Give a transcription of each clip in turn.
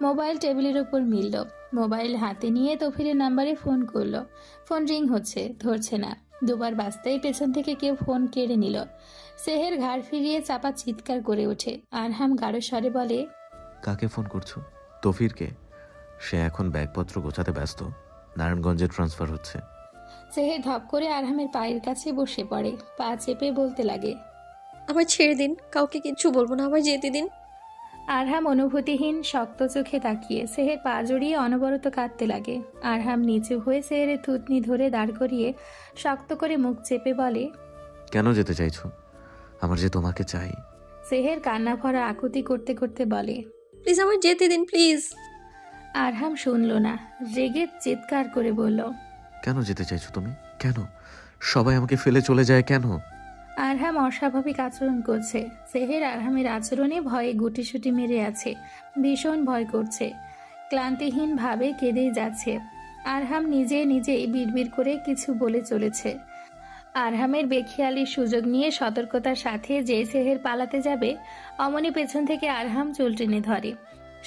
Mobile টেবিলের ওপর মিলল। মোবাইল হাতে নিয়ে তৌফিরের নাম্বারে ফোন করলো। ফোন রিং হচ্ছে, ধরছে না। দুবার বাজতেই পেছন থেকে কেউ ফোন কেড়ে নিল। সেহের ঘাড় ফিরিয়ে চাপা চিৎকার করে ওঠে। আরহাম গাঢ় স্বরে বলে, কাকে ফোন করছো? তৌফিরকে। সে এখন ব্যাগপত্র গোছাতে ব্যস্ত, নারায়ণগঞ্জে ট্রান্সফার হচ্ছে। সেহের ধপ করে আরহামের পায়ের কাছে বসে পড়ে, পা চেপে বলতে লাগে, আমায় ছেড়ে দিন, কাউকে কিচ্ছু বলবো না, আমায় যেতে দিন। আরহাম অনুভূতিহীন শক্ত চোখে তাকিয়ে সেহের পা জড়িয়ে অনবরত কাঁদতে লাগে। আরহাম নিচু হয়ে সেহের থুতনি ধরে দাঁড় করিয়ে শক্ত করে মুখ চেপে বলে, কেন যেতে চাইছো? আমার যে তোমাকে চাই। সেহের কান্না ভরা আকুতি করতে করতে বলে। প্লিজ আমায় যেতে দিন, প্লিজ। আরহাম শুনল না, রেগে চিৎকার করে বলল, কেন যেতে চাইছো তুমি? কেন সবাই আমাকে ফেলে চলে যায় কেন? আরহাম অস্বাভাবিক আচরণ করছে। সেহের আরহামের আচরণে ভয়ে গুটিসুটি মেরে আছে, ভীষণ ভয় করছে। ক্লান্তিহীন ভাবে কেঁদেই যাচ্ছে। আরহাম নিজে নিজেই বিড়বিড় করে কিছু বলে চলেছে। আরহামের বেখেয়ালির সুযোগ নিয়ে সতর্কতার সাথে যে সেহের পালাতে যাবে, অমনি পেছন থেকে আরহাম চুল টেনে ধরে।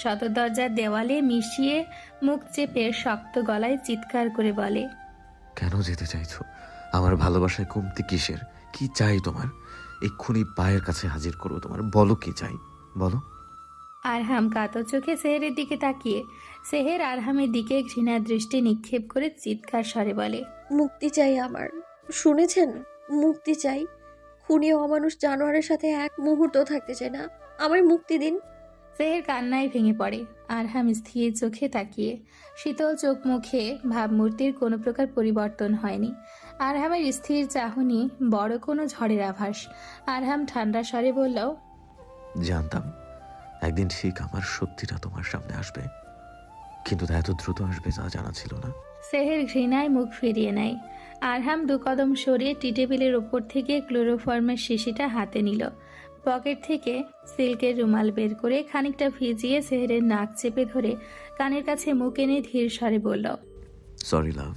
সদর দরজার দেওয়ালে মিশিয়ে মুখ চেপে শক্ত গলায় চিৎকার করে বলে, কেন যেতে চাইছো? আমার ভালোবাসায় কমতি কিসের? কি চাই তোমার? এক্ষুনি পায়ের কাছে হাজির করো। তোমার বলো কি চাই, বলো। আরহাম কাতর চোখে সেহেরের দিকে তাকিয়ে সেহের আরহামের দিকে ঘৃণার দৃষ্টি নিক্ষেপ করে চিৎকার স্বরে বলে, মুক্তি চাই আমার, শুনেছেন? মুক্তি চাই। খুনি অমানুষ জানোয়ারের সাথে এক মুহূর্ত থাকতে চাই না, আমায় মুক্তি দিন। সেহের কান্নায় ভেঙে পড়ে। আরহাম স্থির চোখে তাকিয়ে, শীতল চোখ মুখে ভাবমূর্তির কোনো প্রকার পরিবর্তন হয়নি। আরহামের স্থির চাহনি বড় কোনো ঝড়ের আভাস। আরহাম ঠান্ডা স্বরে বলল, জানতাম একদিন ঠিক আমার সত্যিটা তোমার সামনে আসবে, কিন্তু তা এত দ্রুত আসবে তা জানা ছিল না। সেহের ঘৃণায় মুখ ফিরিয়ে নেয়। আরহাম দু কদম সরিয়ে টি টেবিলের ওপর থেকে ক্লোরোফর্মের শিশিটা হাতে নিল। পকেট থেকে সিল্কের রুমাল বের করে খানিকটা ভিজিয়ে সেহেরের নাক চেপে ধরে কানের কাছে মুখ এনে ধীর স্বরে বলল, সরি লাভ,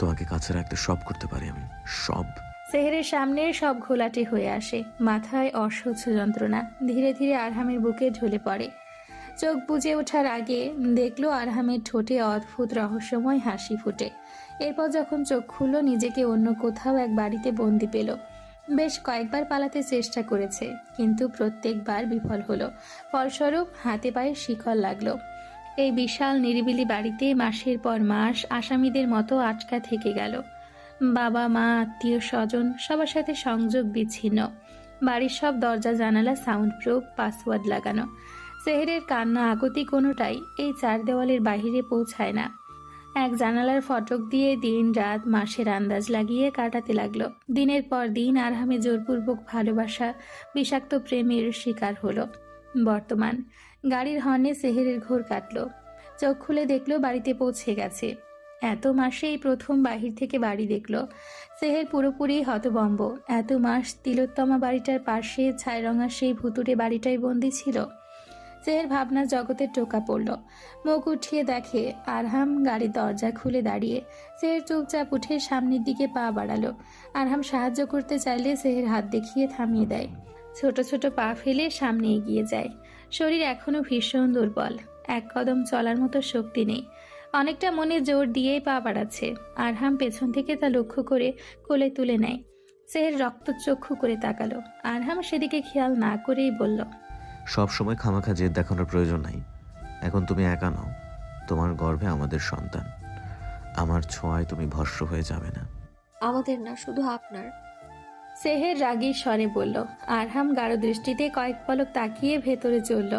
তোমাকে কাছে রাখতে সব করতে পারি আমি, সব। সেহেরের সামনে সব ঘোলাটে হয়ে আসে, মাথায় অসহ্য যন্ত্রণা ধীরে ধীরে আরহামের বুকে ঢলে পড়ে। চোখ বুজে ওঠার আগে দেখলো আরহামের ঠোঁটে অদ্ভুত রহস্যময় হাসি ফুটে। এরপর যখন চোখ খুলল, নিজেকে অন্য কোথাও এক বাড়িতে বন্দি পেল। বেশ কয়েকবার পালাতে চেষ্টা করেছে, কিন্তু প্রত্যেকবার বিফল হলো। ফলস্বরূপ হাতে পায়ে শিকল লাগলো। এই বিশাল নিরিবিলি বাড়িতে মাসের পর মাস আসামিদের মতো আটকা থেকে গেল। বাবা মা আত্মীয় স্বজন সবার সাথে সংযোগ বিচ্ছিন্ন। বাড়ির সব দরজা জানালা সাউন্ড প্রুফ, পাসওয়ার্ড লাগানো। সেহেরের কান্না আকুতি কোনোটাই এই চার দেওয়ালের বাহিরে পৌঁছায় না। এক জানালার ফটক দিয়ে দিন রাত মাসের আন্দাজ লাগিয়ে কাটাতে লাগলো। দিনের পর দিন আরহামে জোরপূর্বক ভালোবাসা, বিষাক্ত প্রেমের শিকার হলো। বর্তমান গাড়ির হর্নে সেহেরের ঘোর কাটল। চোখ খুলে দেখলো বাড়িতে পৌঁছে গেছে। এত মাসে এই প্রথম বাহির থেকে বাড়ি দেখলো। সেহের পুরোপুরি হতবম্ব। এত মাস তিলোত্তমা বাড়িটার পাশে ছাইরঙা সেই ভুতুড়ে বাড়িটাই বন্দি ছিল। সেহের ভাবনার জগতে টোকা পড়ল। মুখ উঠিয়ে দেখে আরহাম গাড়ির দরজা খুলে দাঁড়িয়ে। সেহের চুপচাপ উঠে সামনের দিকে পা বাড়ালো। আরহাম সাহায্য করতে চাইলে সেহের হাত দেখিয়ে থামিয়ে দেয়। ছোট ছোট পা ফেলে সামনে এগিয়ে যায়। শরীর এখনো ভীষণ দুর্বল, এক কদম চলার মতো শক্তি নেই। অনেকটা মনে জোর দিয়েই পা বাড়াচ্ছে। আরহাম পেছন থেকে তা লক্ষ্য করে কোলে তুলে নেয়। সেহের রক্তচক্ষু করে তাকালো। আরহাম সেদিকে খেয়াল না করেই বলল, সব সময় খামাখা জেদ দেখানোর প্রয়োজন নাই। এখন তুমি একা নও, তোমার গর্ভে আমাদের সন্তান। আমার ছোঁয়ায় তুমি ভস্ম হয়ে যাবে না। আমাদের না, শুধু আপনার। সেহের রাগী স্বরে বলল। আরহাম গাঢ় দৃষ্টিতে কয়েক পলক তাকিয়ে ভেতরে চলল।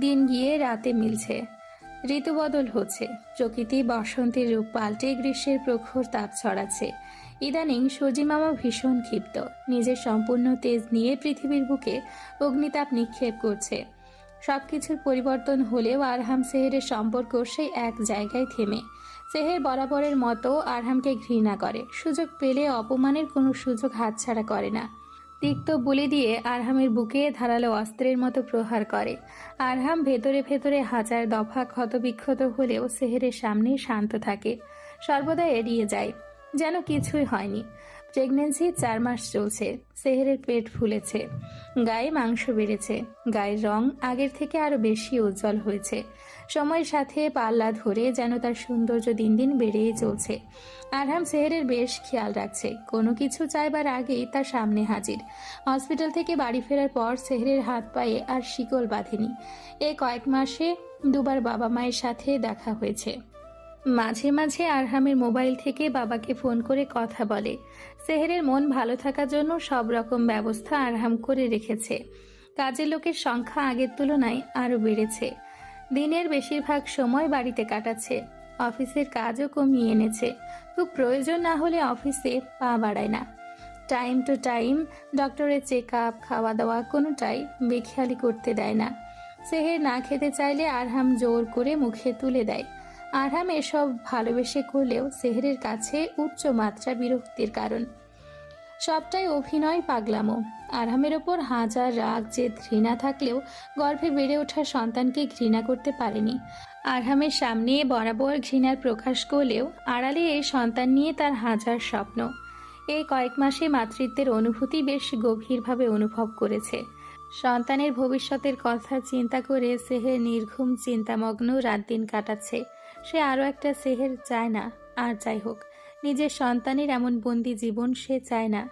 দিন গিয়ে রাতে মিলছে, ঋতু বদল হচ্ছে, প্রকৃতি বসন্তের রূপ পাল্টে গ্রীষ্মের প্রখর তাপ ছড়াচ্ছে। ইদানিং সজি মামা ভীষণ ক্ষিপ্ত, নিজের সম্পূর্ণ তেজ নিয়ে পৃথিবীর বুকে অগ্নিতাপ নিক্ষেপ করছে। সবকিছুর পরিবর্তন হলেও আরহাম সেহেরের সম্পর্ক সেই এক জায়গায় থেমে। সেহের বরাবরের মতো আরহামকে ঘৃণা করে, সুযোগ পেলে অপমানের কোনো সুযোগ হাতছাড়া করে না। তিক্ত বুলি দিয়ে আরহামের বুকে ধারালো অস্ত্রের মতো প্রহার করে। আরহাম ভেতরে ভেতরে হাজার দফা ক্ষতবিক্ষত হলেও সেহেরের সামনে শান্ত থাকে, সর্বদা এড়িয়ে যায়, যেন কিছুই হয়নি। প্রেগনেন্সি 4 মাস চলছে। সেহেরের পেট ফুলেছে, গায়ে মাংস বেড়েছে, গায়ের রং আগের থেকে আরো বেশি উজ্জ্বল হয়েছে। সময়ের সাথে পাল্লা ধরে যেন তার সৌন্দর্য দিন দিন বেড়েই চলছে। আরহাম সেহেরের বেশ খেয়াল রাখছে, কোনো কিছু চাইবার আগেই তার সামনে হাজির। হসপিটাল থেকে বাড়ি ফেরার পর সেহেরের হাত পায়ে আর শিকল বাঁধেনি। এই কয়েক মাসে দুবার বাবা মায়ের সাথে দেখা হয়েছে। মাঝে মাঝে আরহামের মোবাইল থেকে বাবাকে ফোন করে কথা বলে। সেহেরের মন ভালো থাকার জন্য সব রকম ব্যবস্থা আরহাম করে রেখেছে। কাজের লোকের সংখ্যা আগের তুলনায় আরও বেড়েছে। দিনের বেশিরভাগ সময় বাড়িতে কাটাচ্ছে। অফিসের কাজও কমিয়ে এনেছে। খুব প্রয়োজন না হলে অফিসে পা বাড়ায় না। টাইম টু টাইম ডক্টরের চেক আপ, খাওয়া দাওয়া কোনোটাই বেখেয়ালি করতে দেয় না। সেহের না খেতে চাইলে আরহাম জোর করে মুখে তুলে দেয়। আরহাম এসব ভালোবেসে করলেও সেহেরের কাছে উচ্চ মাত্রা বিরক্তির কারণ। সবটাই অভিনয়, পাগলামো। আরহামের ওপর হাজার রাগ, জেদ, ঘৃণা থাকলেও গর্ভে বেড়ে ওঠা সন্তানকে ঘৃণা করতে পারেনি। আরহামের সামনে বরাবর ঘৃণার প্রকাশ করলেও আড়ালে এই সন্তান নিয়ে তার হাজার স্বপ্ন। এই কয়েক মাসে মাতৃত্বের অনুভূতি বেশ গভীরভাবে অনুভব করেছে। সন্তানের ভবিষ্যতের কথা চিন্তা করে সেহের নির্ঘুম চিন্তামগ্ন রাত দিন কাটাচ্ছে। সে আরও একটা সেহের চায় না। আর যাই হোক, নিজের সন্তানের এমন বন্দি জীবন সে চায় না।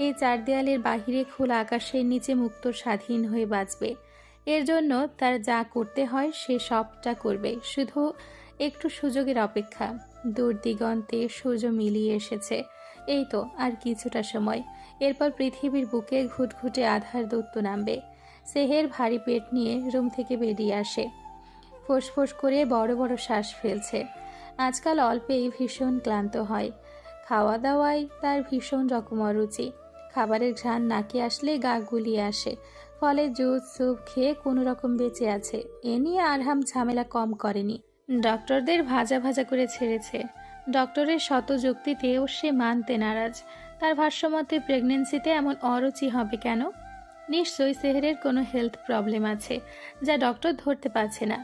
এই 4 দেয়ালের বাহিরে খোলা আকাশের নিচে মুক্ত স্বাধীন হয়ে বাঁচবে। এর জন্য তার যা করতে হয় সে সবটা করবে, শুধু একটু সুযোগের অপেক্ষা। দূর দিগন্তে সূর্য মিলিয়ে এসেছে। এই তো আর কিছুটা সময়, এরপর পৃথিবীর বুকে ঘুটঘুটে আধার দৈত্য নামবে। সেহের ভারী পেট নিয়ে রুম থেকে বেরিয়ে আসে। ফোঁস করে বড় বড় শ্বাস ফেলছে। আজকাল অল্পেই ভীষণ ক্লান্ত হয়। খাওয়া দাওয়ায় তার ভীষণ রকম অরুচি। খাবারের ঘ্রাণ নাকে আসলে গা গুলিয়ে আসে। ফলে জুস স্যুপ খেয়ে কোনো রকম বেঁচে আছে। এ নিয়ে আরহাম ঝামেলা কম করেনি। ডক্টরদের ভাজা ভাজা করে ছেড়েছে। ডক্টরের শত যুক্তিতেও সে মানতে নারাজ। তার ভাষ্যমতে প্রেগনেন্সিতে এমন অরুচি হবে কেন? নিশ্চয়ই সেহেরের কোনো হেলথ প্রবলেম আছে, যা ডক্টর ধরতে পারছে না,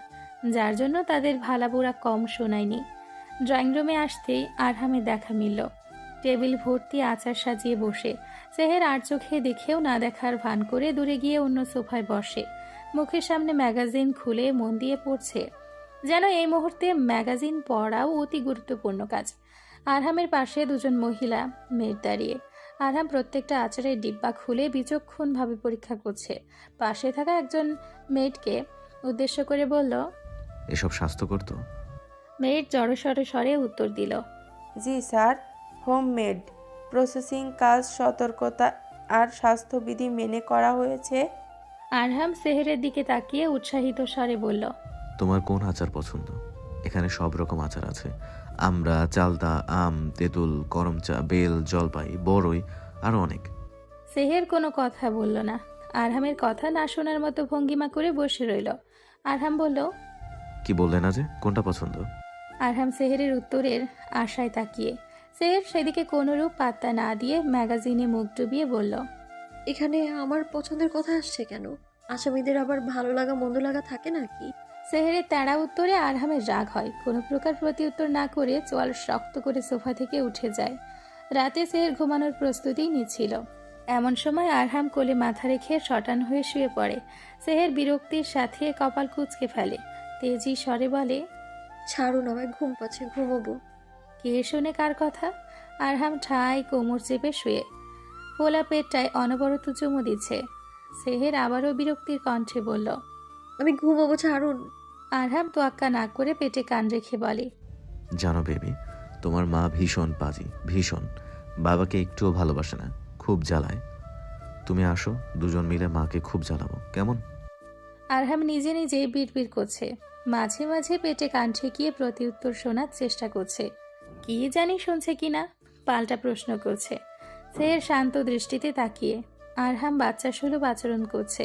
যার জন্য তাদের ভালাবুড়া কম শোনায়নি। ড্রয়িং রুমে আসতেই আরহামের দেখা মিলল। টেবিল ভর্তি আচার সাজিয়ে বসে। সেহের আর চোখে দেখেও না দেখার ভান করে দূরে গিয়ে অন্য সোফায় বসে। মুখের সামনে ম্যাগাজিন খুলে মন দিয়ে পড়ছে, যেন এই মুহূর্তে ম্যাগাজিন পড়াও অতি গুরুত্বপূর্ণ কাজ। আরহামের পাশে দুজন মহিলা মেয়ের দাঁড়িয়ে। আরহাম প্রত্যেকটা আচারের ডিব্বা খুলে বিচক্ষণভাবে পরীক্ষা করছে। পাশে থাকা একজন মেয়েটকে উদ্দেশ্য করে বলল, এসব স্বাস্থ্যকর তো? মেয়ের জড়সড় স্বরে উত্তর দিল, জি স্যার, হোমমেড। প্রসেসিং কাজ সতর্কতা আর স্বাস্থ্যবিধি মেনে করা হয়েছে। আরহাম সেহেরের দিকে তাকিয়ে উৎসাহিত স্বরে বলল, তোমার কোন আচার পছন্দ? এখানে সব রকম আচার আছে। আমড়া, চালতা, আম, তেঁতুল, করমচা, বেল, জলপাই, বড়ই, আরো অনেক। সেহের কোনো কথা বলল না। আরহামের কথা না শোনার মতো ভঙ্গিমা করে বসে রইল। আরহাম বলল, কি বললে না যে কোনটা পছন্দ? আরহাম সেহেরের উত্তরের আশায় তাকিয়ে। সেহের সেদিকে কোনোরূপ পাত্তা না দিয়ে ম্যাগাজিনে মুখ ডুবিয়ে বলল, এখানে আমার পছন্দের কথা আসছে কেন? আসামিদের আবার ভালো লাগা মন্দ লাগা থাকে নাকি? সেহেরের তাড়া উত্তরে আরহামের রাগ হয়। কোনো প্রকার প্রতি উত্তর না করে চোয়াল শক্ত করে সোফা থেকে উঠে যায়। রাতে সেহের ঘুমানোর প্রস্তুতি নিচ্ছিল। এমন সময় আরহাম কোলে মাথা রেখে শটান হয়ে শুয়ে পড়ে। সেহের বিরক্তির সাথে কপাল কুঁচকে ফেলে। তেজি স্বরে বলে, ছাড়ুন, আমায় ঘুম পাচ্ছে, ঘুমোবো। কে শোনে কার কথা? আরহাম ঠায় কোমর চেপে শুয়ে ফোলা পেটটায় অনবরত চুমু দিচ্ছে। সেহের আবারও বিরক্তির কণ্ঠে বলল, আমি ঘুমোবো, ছাড়ুন। আরহাম তোয়াক্কা না করে পেটে কান রেখে বলে, জানো বেবি, তোমার মা ভীষণ পাজি, ভীষণ। বাবাকে একটুও ভালোবাসে না, খুব জ্বালায়। তুমি আসো, দুজন মিলে মাকে খুব জ্বালাবো, কেমন? আরহাম নিজে নিজেই বিড়বিড় করছে। মাঝে মাঝে পেটে কান ঠেকিয়ে প্রতি উত্তর শোনার চেষ্টা করছে। কি জানি শুনছে কিনা, পাল্টা প্রশ্ন করছে। সেহের শান্ত দৃষ্টিতে তাকিয়ে। আরহাম বাচ্চা সুলভ আচরণ করছে।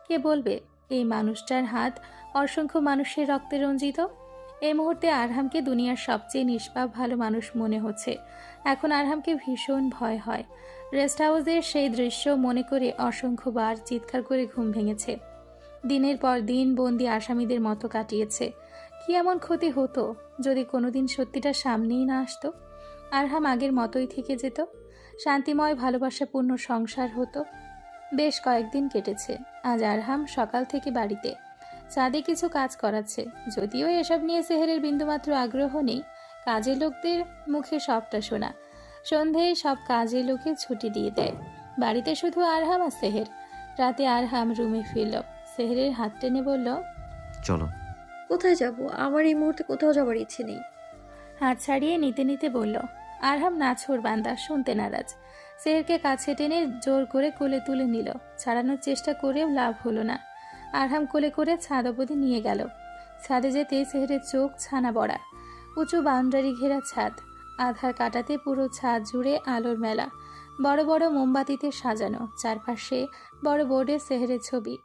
কে বলবে এই মানুষটার হাত অসংখ্য মানুষের রক্তে রঞ্জিত? এই মুহূর্তে আরহামকে দুনিয়ার সবচেয়ে নিষ্পাপ ভালো মানুষ মনে হচ্ছে। এখন আরহামকে ভীষণ ভয় হয়। রেস্ট হাউসের সেই দৃশ্য মনে করে অসংখ্যবার চিৎকার করে ঘুম ভেঙেছে। দিনের পর দিন বন্দি আসামিদের মতো কাটিয়েছে। কি এমন ক্ষতি হতো যদি কোনোদিন সত্যিটা সামনেই না আসতো? আরহাম আগের মতোই থেকে যেত। শান্তিময় ভালোবাসাপূর্ণ সংসার হতো। বেশ কয়েকদিন কেটেছে। আজ আরহাম সকাল থেকে বাড়িতে চাঁদে কিছু কাজ করাচ্ছে। যদিও এসব নিয়ে সেহেরের বিন্দুমাত্র আগ্রহ নেই। কাজের লোকদের মুখে সবটা শোনা। সন্ধেয় সব কাজের লোকে ছুটি দিয়ে দেয়। বাড়িতে শুধু আরহাম আর সেহের। রাতে আরহাম রুমে ফিরল। সেহেরের হাত টেনে বলল, চলো। কোথায় যাব? আমার এই মুহূর্তে কোথাও যাবার ইচ্ছে নেই। হাত ছাড়িয়ে নিতে নিতে বলল। আরহাম নাছোড় বান্দা, শুনতে নারাজ। সেহেরকে কাছে টেনে জোর করে কোলে তুলে নিল। ছাড়ানোর চেষ্টা করেও লাভ হলো না। আরহাম কোলে করে ছাদ অবধি নিয়ে গেল। ছাদে যেতে সেহেরের চোখ ছানা বড়া। উঁচু বাউন্ডারি ঘেরা ছাদ। আধার কাটাতে পুরো ছাদ জুড়ে আলোর মেলা। বড় বড় মোমবাতিতে সাজানো। চারপাশে বড় বোর্ডে সেহেরের ছবি,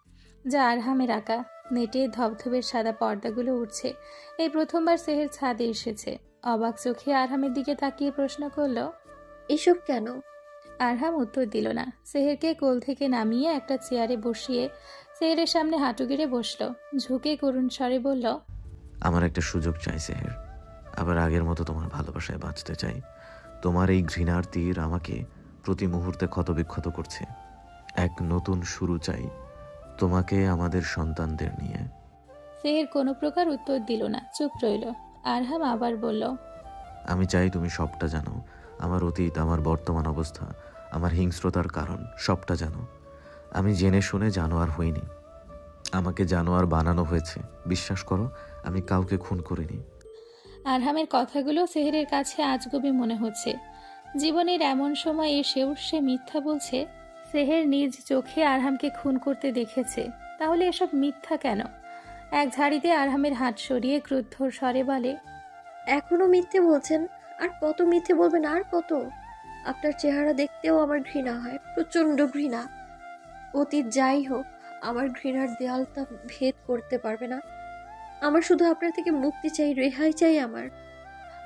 যা আরহামের আঁকা। নেটে ধবধবের সাদা পর্দাগুলো উঠছে। এই প্রথমবার সেহের ছাদে এসেছে। অবাক চোখে আরহামের দিকে তাকিয়ে প্রশ্ন করল। এসব কেন? আরহাম উত্তর দিল না। সেহেরকে কোল থেকে নামিয়ে একটা চেয়ারে বসিয়ে সেহেরের সামনে হাঁটু গেড়ে বসল। ঝুঁকে করুণ স্বরে বলল, আমার একটা সুযোগ চাই সেহের। আবার আগের মতো তোমার ভালোবাসায় বাঁচতে চাই। তোমার এই ঘৃণার তীর আমাকে প্রতি মুহূর্তে ক্ষতবিক্ষত করছে। এক নতুন শুরু চাই তোমাকে, আমাদের সন্তানদের নিয়ে। সেহের কোনো প্রকার উত্তর দিল না, চুপ রইল। আরহাম আবার বলল, আমি চাই তুমি সবটা জানো। আমার অতীত, আমার বর্তমান অবস্থা, আমার হিংস্রতার কারণ সবটা জানো। আমি জেনে শুনে জানোয়ার হইনি। আমাকে জানোয়ার বানানো হয়েছে। বিশ্বাস করো, আমি কাউকে খুন করিনি। আরহামের কথাগুলো সেহেরের কাছে আজগুবি মনে হচ্ছে। জীবনের এমন সময় এসেও সে মিথ্যা বলছে। সেহের নিজ চোখে আরহামকে খুন করতে দেখেছে, তাহলে এসব মিথ্যা কেন? এক ঝাড়িতে আরহামের হাত সরিয়ে ক্রুদ্ধ স্বরে বলে, এখনো মিথ্যে বলছেন? আর কত মিথ্যে বলবেন, আর কত? আপনার চেহারা দেখতেও আমার ঘৃণা হয়, প্রচন্ড ঘৃণা। অতীত যাই হোক, আমার ঘৃণার দেয়ালটা ভেদ করতে পারবে না। আমার শুধু আপনার থেকে মুক্তি চাই, রেহাই চাই আমার।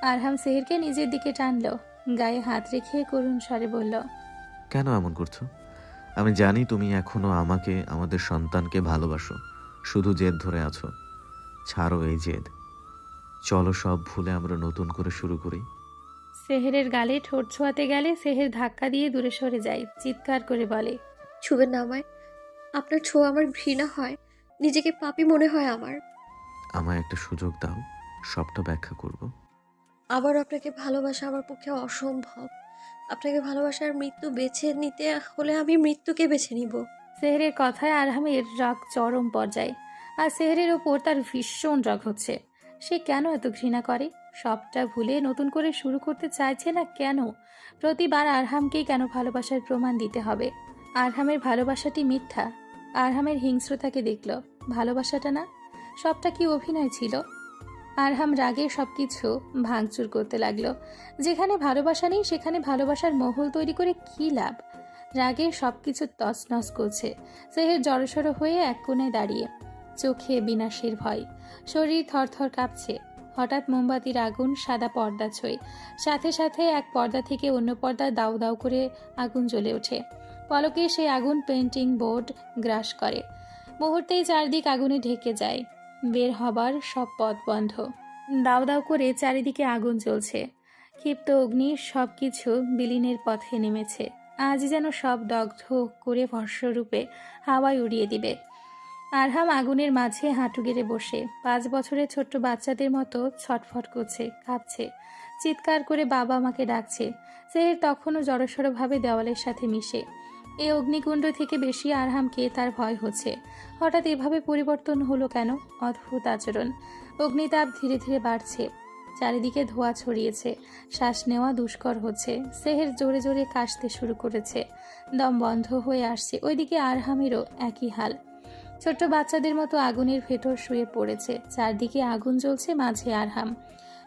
আরহাম সেহেরকে নিজের দিকে টানল। গায়ে হাত রেখে করুণ স্বরে বলল, কেন এমন করছো? আমি জানি তুমি এখনো আমাকে, আমাদের সন্তানকে ভালোবাসো। শুধু জেদ ধরে আছো। ছাড়ো এই জেদ। চলো সব ভুলে আমরা নতুন করে শুরু করি। সেহেরের গালে ঠোঁট ছোঁয়াতে গেলে সেহের ধাক্কা দিয়ে দূরে সরে যায়। চিৎকার করে বলে, ছুবেন না আমায়। আপনার ছোঁয়া আমার ঘৃণা হয়, নিজেকে পাপী মনে হয় আমার। আমায় একটা সুযোগ দাও, সবটা ব্যাখ্যা করব। আবার আপনাকে ভালোবাসা আমার পক্ষে অসম্ভব। আপনাকে ভালোবাসার মৃত্যু বেছে নিতে হলে আমি মৃত্যুকে বেছে নিব। সেহেরের কথায় আরহামের রাগ চরম পর্যায়ে। আর সেহেরের ওপর তার ভীষণ রাগ হচ্ছে। সে কেন এত ঘৃণা করে? সবটা ভুলে নতুন করে শুরু করতে চাইছে না কেন? প্রতিবার আরহামকেই কেন ভালোবাসার প্রমাণ দিতে হবে? আরহামের ভালোবাসাটি মিথ্যা। আরহামের হিংস্রতাকে দেখল, ভালোবাসাটা না। সবটা কি অভিনয় ছিল? আরহাম রাগে সবকিছু ভাঙচুর করতে লাগলো। যেখানে ভালোবাসা নেই সেখানে ভালোবাসার মহল তৈরি করে কী লাভ? রাগে সবকিছু তছনছ করছে। সেহের জড়সড় হয়ে এক কোণে দাঁড়িয়ে, চোখে বিনাশের ভয়, শরীর থরথর কাঁপছে। হঠাৎ মোমবাতির আগুন সাদা পর্দা ছোঁয়। সাথে সাথে এক পর্দা থেকে অন্য পর্দা দাউ দাউ করে আগুন জ্বলে ওঠে। পলকে সেই আগুন পেন্টিং বোর্ড গ্রাস করে। মুহূর্তেই চারদিক আগুনে ঢেকে যায়। বের হবার সব পথ বন্ধ। দাউ দাউ করে চারিদিকে আগুন জ্বলছে। ক্ষিপ্ত অগ্নি সব কিছু বিলীনের পথে নেমেছে। আজ যেন সব দগ্ধ করে ভস্মরূপে হাওয়ায় উড়িয়ে দিবে। আরহাম আগুনের মাঝে হাঁটু গেড়ে বসে 5 বছরের ছোট্ট বাচ্চাদের মতো ছটফট করছে, কাঁপছে, চিৎকার করে বাবা মাকে ডাকছে। সেহের তখনও জড়সড়ভাবে দেওয়ালের সাথে মিশে। এই অগ্নিকুণ্ড থেকে বেশি আরহামকে তার ভয় হচ্ছে। হঠাৎ এভাবে পরিবর্তন হলো কেন? অদ্ভুত আচরণ। অগ্নিতাপ ধীরে ধীরে বাড়ছে। চারিদিকে ধোঁয়া ছড়িয়েছে। শ্বাস নেওয়া দুষ্কর হচ্ছে। সেহের জোরে জোরে কাশতে শুরু করেছে। দম বন্ধ হয়ে আসছে। ওইদিকে আরহামেরও একই হাল। ছোট্ট বাচ্চাদের মতো আগুনের ভেতর শুয়ে পড়েছে। চারদিকে আগুন জ্বলছে, মাঝে আরহাম।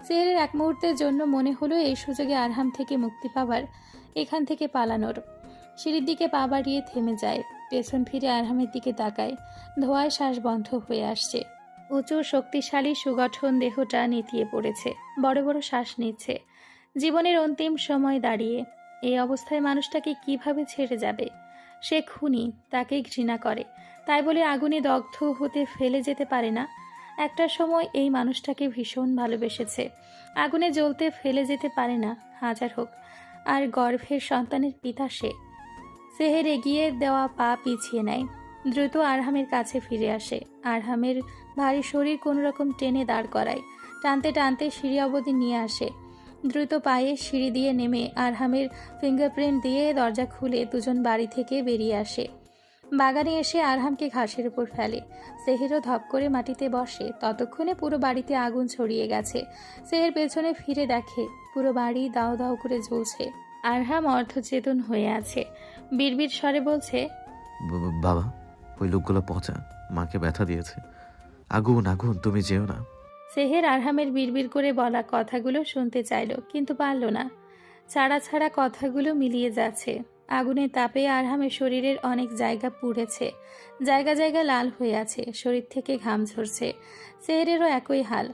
সেহেরের এক মুহূর্তের জন্য মনে হলো এই সুযোগে আরহাম থেকে মুক্তি পাবার, এখান থেকে পালানোর। সিঁড়ির দিকে পা বাড়িয়ে থেমে যায়। পেছন ফিরে আরহামের দিকে তাকায়। ধোঁয়ায় শ্বাস বন্ধ হয়ে আসছে। উঁচু শক্তিশালী সুগঠন দেহটা নেতিয়ে পড়েছে। বড় বড় শ্বাস নিচ্ছে। জীবনের অন্তিম সময় দাঁড়িয়ে এই অবস্থায় মানুষটাকে কিভাবে ছেড়ে যাবে? সে খুনি, তাকে ঘৃণা করে, তাই বলে আগুনে দগ্ধ হতে ফেলে যেতে পারে না। একটা সময় এই মানুষটাকে ভীষণ ভালোবেসেছে, আগুনে জ্বলতে ফেলে যেতে পারে না। হাজার হোক আর গর্ভের সন্তানের পিতা সে। সেহের এগিয়ে দেওয়া পা পিছিয়ে নেয়, দ্রুত আরহামের কাছে ফিরে আসে। আরহামের ভারী শরীর কোনো রকম টেনে দাঁড় করায়, টানতে টানতে সিঁড়ি অবধি নিয়ে আসে। দ্রুত পায়ে সিঁড়ি দিয়ে নেমে আরহামের ফিঙ্গারপ্রিন্ট দিয়ে দরজা খুলে দুজন বাড়ি থেকে বেরিয়ে আসে। বাগানে এসে আরহামকে ঘাসের উপর ফেলে। সেহেরও ধপ করে মাটিতে বসে। ততক্ষণে পুরো বাড়িতে আগুন ছড়িয়ে গেছে। সেহের পেছনে ফিরে দেখে পুরো বাড়ি দাও দাও করে জ্বলছে। আরহাম অর্ধচেতন হয়ে আছে, বিড়বিড় স্বরে বলছে, বাবা, ওই লোকগুলো পচা, মাকে ব্যথা দিয়েছে। আগুন আগুন, তুমি যেও না। সেহের আরহামের বিড়বিড় করে বলা কথাগুলো শুনতে চাইল, কিন্তু পারল না। ছাড়া ছাড়া কথাগুলো মিলিয়ে যাচ্ছে। আগুনের তাপে আরহামের শরীরের অনেক জায়গা পুড়েছে, জায়গা জায়গা লাল হয়ে আছে, শরীর থেকে ঘাম ঝরছে। সেহেরেরও একই হাল,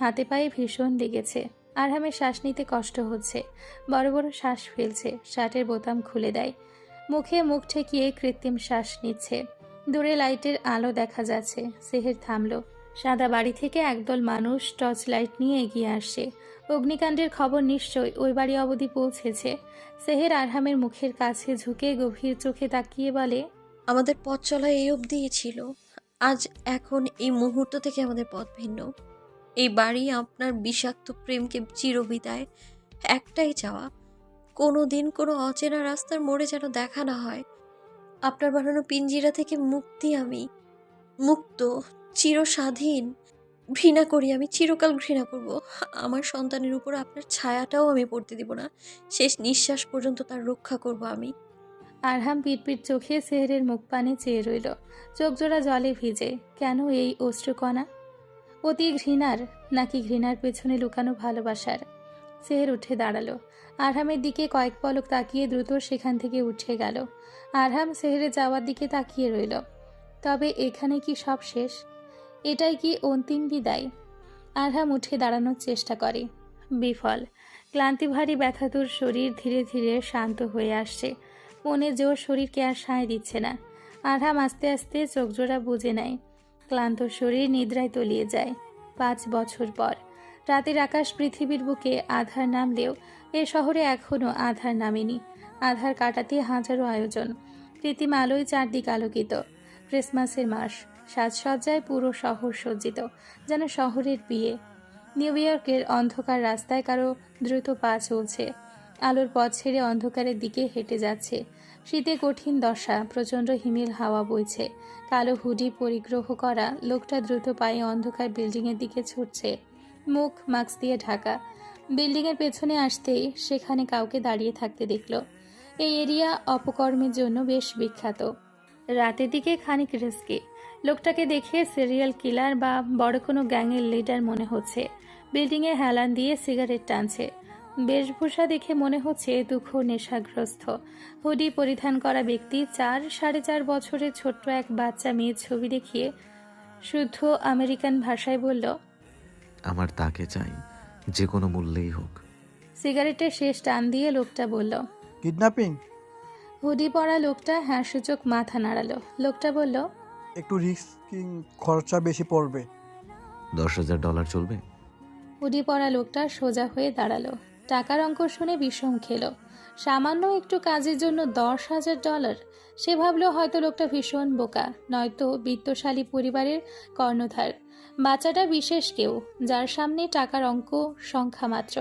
হাতে পায়ে ভীষণ লেগেছে। আরহামের শ্বাস নিতে কষ্ট হচ্ছে, বড় বড় শ্বাস ফেলছে। শার্টের বোতাম খুলে দেয়, মুখে মুখ ঠেকিয়ে কৃত্রিম শ্বাস নিচ্ছে। দূরে লাইটের আলো দেখা যাচ্ছে। সেহের থামল। সাদা বাড়ি থেকে একদল মানুষ টর্চ লাইট নিয়ে এগিয়ে আসছে। অগ্নিকাণ্ডের খবর নিশ্চয়ই ওই বাড়ি অবধি পৌঁছেছে। সেহের আরহামের মুখের কাছে ঝুঁকে গভীর চোখে তাকিয়ে বলে, আমাদের পথ চলা এই অবধিই ছিল। আজ এখন এই মুহূর্ত থেকে আমাদের পথ ভিন্ন। এই বাড়ি আপনার বিষাক্ত প্রেমকে চিরবিদায়। একটাই চাওয়া, কোনো দিন কোনো অচেনা রাস্তার মোড়ে যেন দেখা না হয়। আপনার বানানো পিঞ্জিরা থেকে মুক্তি আমি, মুক্ত, চিরস্বাধীন। ঘৃণা করি আমি, চিরকাল ঘৃণা করব। আমার সন্তানের উপর আপনার ছায়াটাও আমি পড়তে দিব না। শেষ নিঃশ্বাস পর্যন্ত তার রক্ষা করব আমি। আরহাম পিটপিট চোখে সেহেরের মুখ পানে চেয়ে রইল। চোখ জোড়া জলে ভিজে। কেন এই অশ্রুকণা? অতি ঘৃণার, নাকি ঘৃণার পেছনে লুকানো ভালোবাসার? সেহের উঠে দাঁড়ালো। আরহামের দিকে কয়েক পলক তাকিয়ে দ্রুত সেখান থেকে উঠে গেল। আরহাম সেহেরে যাওয়ার দিকে তাকিয়ে রইল। তবে এখানে কি সব শেষ? এটাই কি অন্তিম বিদায়? আরহাম উঠে দাঁড়ানোর চেষ্টা করে, বিফল। ক্লান্তি ভারী ব্যথাতুর শরীর ধীরে ধীরে শান্ত হয়ে আসছে। মনে জোর শরীরকে আর সায় দিচ্ছে না। আরহাম আস্তে আস্তে চোখজোড়া বুজে নেয়। ক্লান্ত শরীর নিদ্রায় তলিয়ে যায়। 5 বছর পর রাতের আকাশ পৃথিবীর বুকে আধার নামলেও এ শহরে এখনও আধার নামেনি। আধার কাটাতে হাজারো আয়োজন, কৃত্রিম আলোয় চারদিক আলোকিত। ক্রিসমাসের মাস, সাজসজ্জায় পুরো শহর সজ্জিত, যেন শহরের বিয়ে। নিউ ইয়র্কের অন্ধকার রাস্তায় কারো দ্রুত পা চলছে। আলোর পথ ছেড়ে অন্ধকারের দিকে হেঁটে যাচ্ছে। শীতে কঠিন দশা, প্রচণ্ড হিমেল হাওয়া বইছে। কালো হুডি পরিগ্রহ করা লোকটা দ্রুত পায়ে অন্ধকার বিল্ডিংয়ের দিকে ছুটছে, মুখ মাস্ক দিয়ে ঢাকা। বিল্ডিংয়ের পেছনে আসতেই সেখানে কাউকে দাঁড়িয়ে থাকতে দেখল। এই এরিয়া অপকর্মের জন্য বেশ বিখ্যাত। রাতের দিকে খানিক রিস্কি। লোকটাকে দেখে সিরিয়াল কিলার বা বড় কোনো গ্যাংয়ের লিডার মনে হচ্ছে। বিল্ডিংয়ে হেলান দিয়ে সিগারেট টানছে। বেশভূষা দেখে মনে হচ্ছে দুঃখ নেশাগ্রস্ত। হুডি পরিধান করা ব্যক্তি 4-4.5 বছরের ছোট্ট এক বাচ্চা মেয়ের ছবি দেখিয়ে শুদ্ধ আমেরিকান ভাষায় বলল, আমার তাকে চাই, যে কোনো মূল্যেই হোক। সিগারেটের শেষ টান দিয়ে লোকটা বলল, কিডন্যাপিং? হুডি পরা লোকটা হ্যাঁ সূচক মাথা নাড়ালো। লোকটা বলল, একটু রিস্কিং, খরচা বেশি পড়বে। $10,000 চলবে? হুডি পরা লোকটা সোজা হয়ে দাঁড়ালো। টাকার অঙ্ক শুনে বিষম খেল। সামান্য একটু কাজের জন্য $10,000? সে ভাবলো হয়তো লোকটা ভীষণ বোকা, নয়তো বিত্তশালী পরিবারের কর্ণধার। বাচ্চাটা বিশেষ কেউ, যার সামনে টাকার অঙ্ক সংখ্যা মাত্র।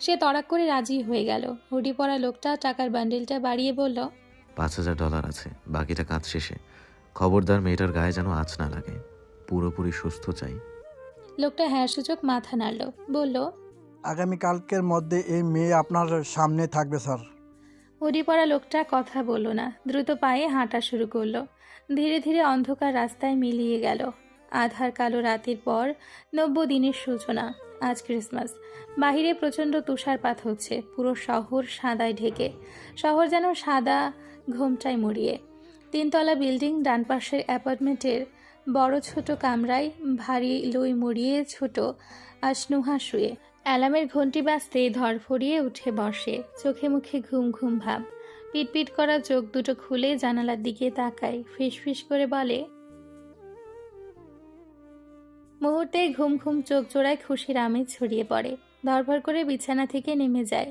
সে তড়াক করে রাজি হয়ে গেল। হুডি পরা লোকটা টাকার বান্ডেলটা বাড়িয়ে বলল, $5,000 আছে, বাকিটা কাজ শেষে। খবরদার মেয়েটার গায়ে যেন আঁচ না লাগে। পুরোপুরি সুস্থ চাই। লোকটা হ্যাঁ সূচক মাথা নাড়ল, বলল, আগামীকালকের মধ্যে এই মেয়ে আপনার সামনে থাকবে স্যার। হুডি পরা লোকটা কথা বলল না, দ্রুত পায়ে হাঁটা শুরু করলো। ধীরে ধীরে অন্ধকার রাস্তায় মিলিয়ে গেল। আধার কালো রাতের পর 90 দিনের সূচনা। আজ ক্রিসমাস। বাহিরে প্রচণ্ড তুষারপাত হচ্ছে। পুরো শহর সাদায় ঢেকে। শহর যেন সাদা ঘোমটায় মুড়িয়ে। 3 তলা বিল্ডিং, ডান পাশের অ্যাপার্টমেন্টের বড় ছোট কামরায় ভারী লই মুড়িয়ে ছোট আশনুহা শুয়ে। অ্যালার্মের ঘণ্টি বাজতে ধরফড়িয়ে উঠে বসে। চোখে মুখে ঘুম ঘুম ভাব। পিটপিট করা চোখ দুটো খুলে জানালার দিকে তাকায়। ফিসফিস করে বলে, মুহূর্তে ঘুম ঘুম চোখ জোড়ায় খুশির আমেজ ছড়িয়ে পড়ে। ধরফর করে বিছানা থেকে নেমে যায়।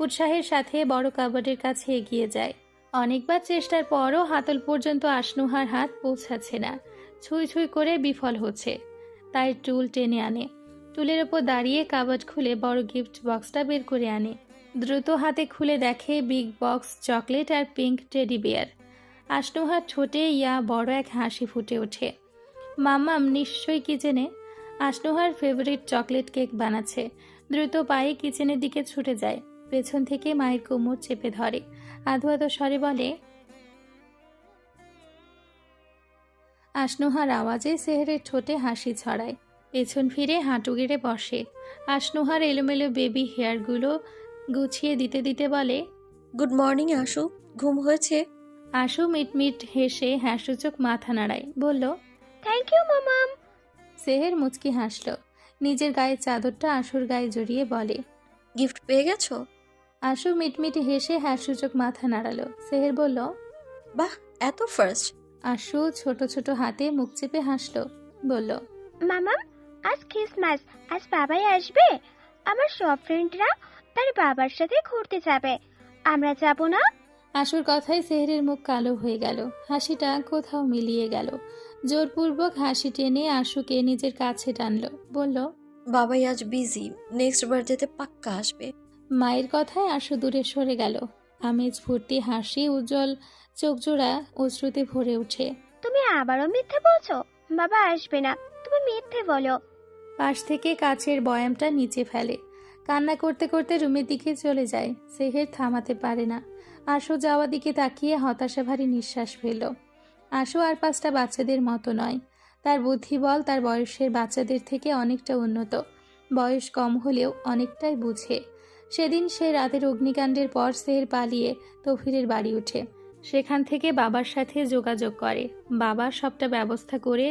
উৎসাহের সাথে বড় কাবার্ডের কাছে এগিয়ে যায়। অনেকবার চেষ্টার পরও হাতল পর্যন্ত আশনুহার হাত পৌঁছাচ্ছে না। ছুঁই ছুঁই করে বিফল হচ্ছে, তাই টুল টেনে আনে। টুলের ওপর দাঁড়িয়ে কাবার্ড খুলে বড় গিফট বক্সটা বের করে আনে। দ্রুত হাতে খুলে দেখে বিগ বক্স চকলেট আর পিঙ্ক টেডি বিয়ার। আশনুহার ঠোঁটে বড় এক হাসি ফুটে ওঠে। মাম্মাম নিশ্চয়ই কিচেনে আশনুহার ফেভারিট চকলেট কেক বানাচ্ছে। দ্রুত পায়ে কিচেনের দিকে ছুটে যায়। পেছন থেকে মায়ের কোমর চেপে ধরে, আধো আধো স্বরে বলে, আশনুহার আওয়াজে সেহেরের ঠোঁটে হাসি ছড়ায়। পেছন ফিরে হাঁটু গেড়ে বসে। আশনুহার এলোমেলো বেবি হেয়ারগুলো গুছিয়ে দিতে দিতে বলে, গুড মর্নিং আশু, ঘুম হয়েছে? আশু মিটমিট হেসে হ্যাঁসূচক মাথা নাড়ায়, বলল, থ্যাংক ইউ মামাম। সেহের মুচকি হাসল। নিজের গায়ের চাদরটা আশুর গায়ে জড়িয়ে বলে, গিফট পেয়ে গেছো? আশু মিটমিট হেসে হ্যাঁসূচক মাথা নাড়ালো। সেহের বলল, বাহ, এত ফার্স্ট। আশু ছোট ছোট হাতে মুখ চেপে হাসল, বলল, মামাম, আজ ক্রিসমাস, আজ বাবাই আসবে। আমার সব ফ্রেন্ডরা তার বাবার সাথে ঘুরতে যাবে, আমরা যাব না? আশুর কথায় সেহেরের মুখ কালো হয়ে গেল। হাসিটা কোথাও মিলিয়ে গেল। জোরপূর্বক হাসি টেনে আশুকে নিজের কাছে টানলো, বলল, বাবাই আজ বিজি, নেক্সট বার্থডেতে পাক্কা আসবে। মায়ের কথায় আশু দূরে সরে গেল। আমেজ ভর্তি হাসি উজ্জ্বল চোখজোড়া অশ্রুতে ভরে ওঠে। তুমি আবারও মিথ্যে বলছো, বাবা আসবে না, তুমি মিথ্যে বলো। পাশ থেকে কাচের বয়ামটা নিচে ফেলে। কান্না করতে করতে রুমের দিকে চলে যায়। সেহের থামাতে পারে না। আশু যাওয়া দিকে তাকিয়ে হতাশা ভারী নিঃশ্বাস ফেলল। আশু আর 5টা বাচ্চাদের মতো নয়। তার বুদ্ধিবল তার বয়সের বাচ্চাদের থেকে অনেকটা উন্নত। বয়স কম হলেও অনেকটাই বুঝে। সেদিন সে রাতের অগ্নিকাণ্ডের পর সেহের পালিয়ে তৌফিরের বাড়ি ওঠে। সেখান থেকে বাবার সাথে যোগাযোগ করে। বাবা সবটা ব্যবস্থা করে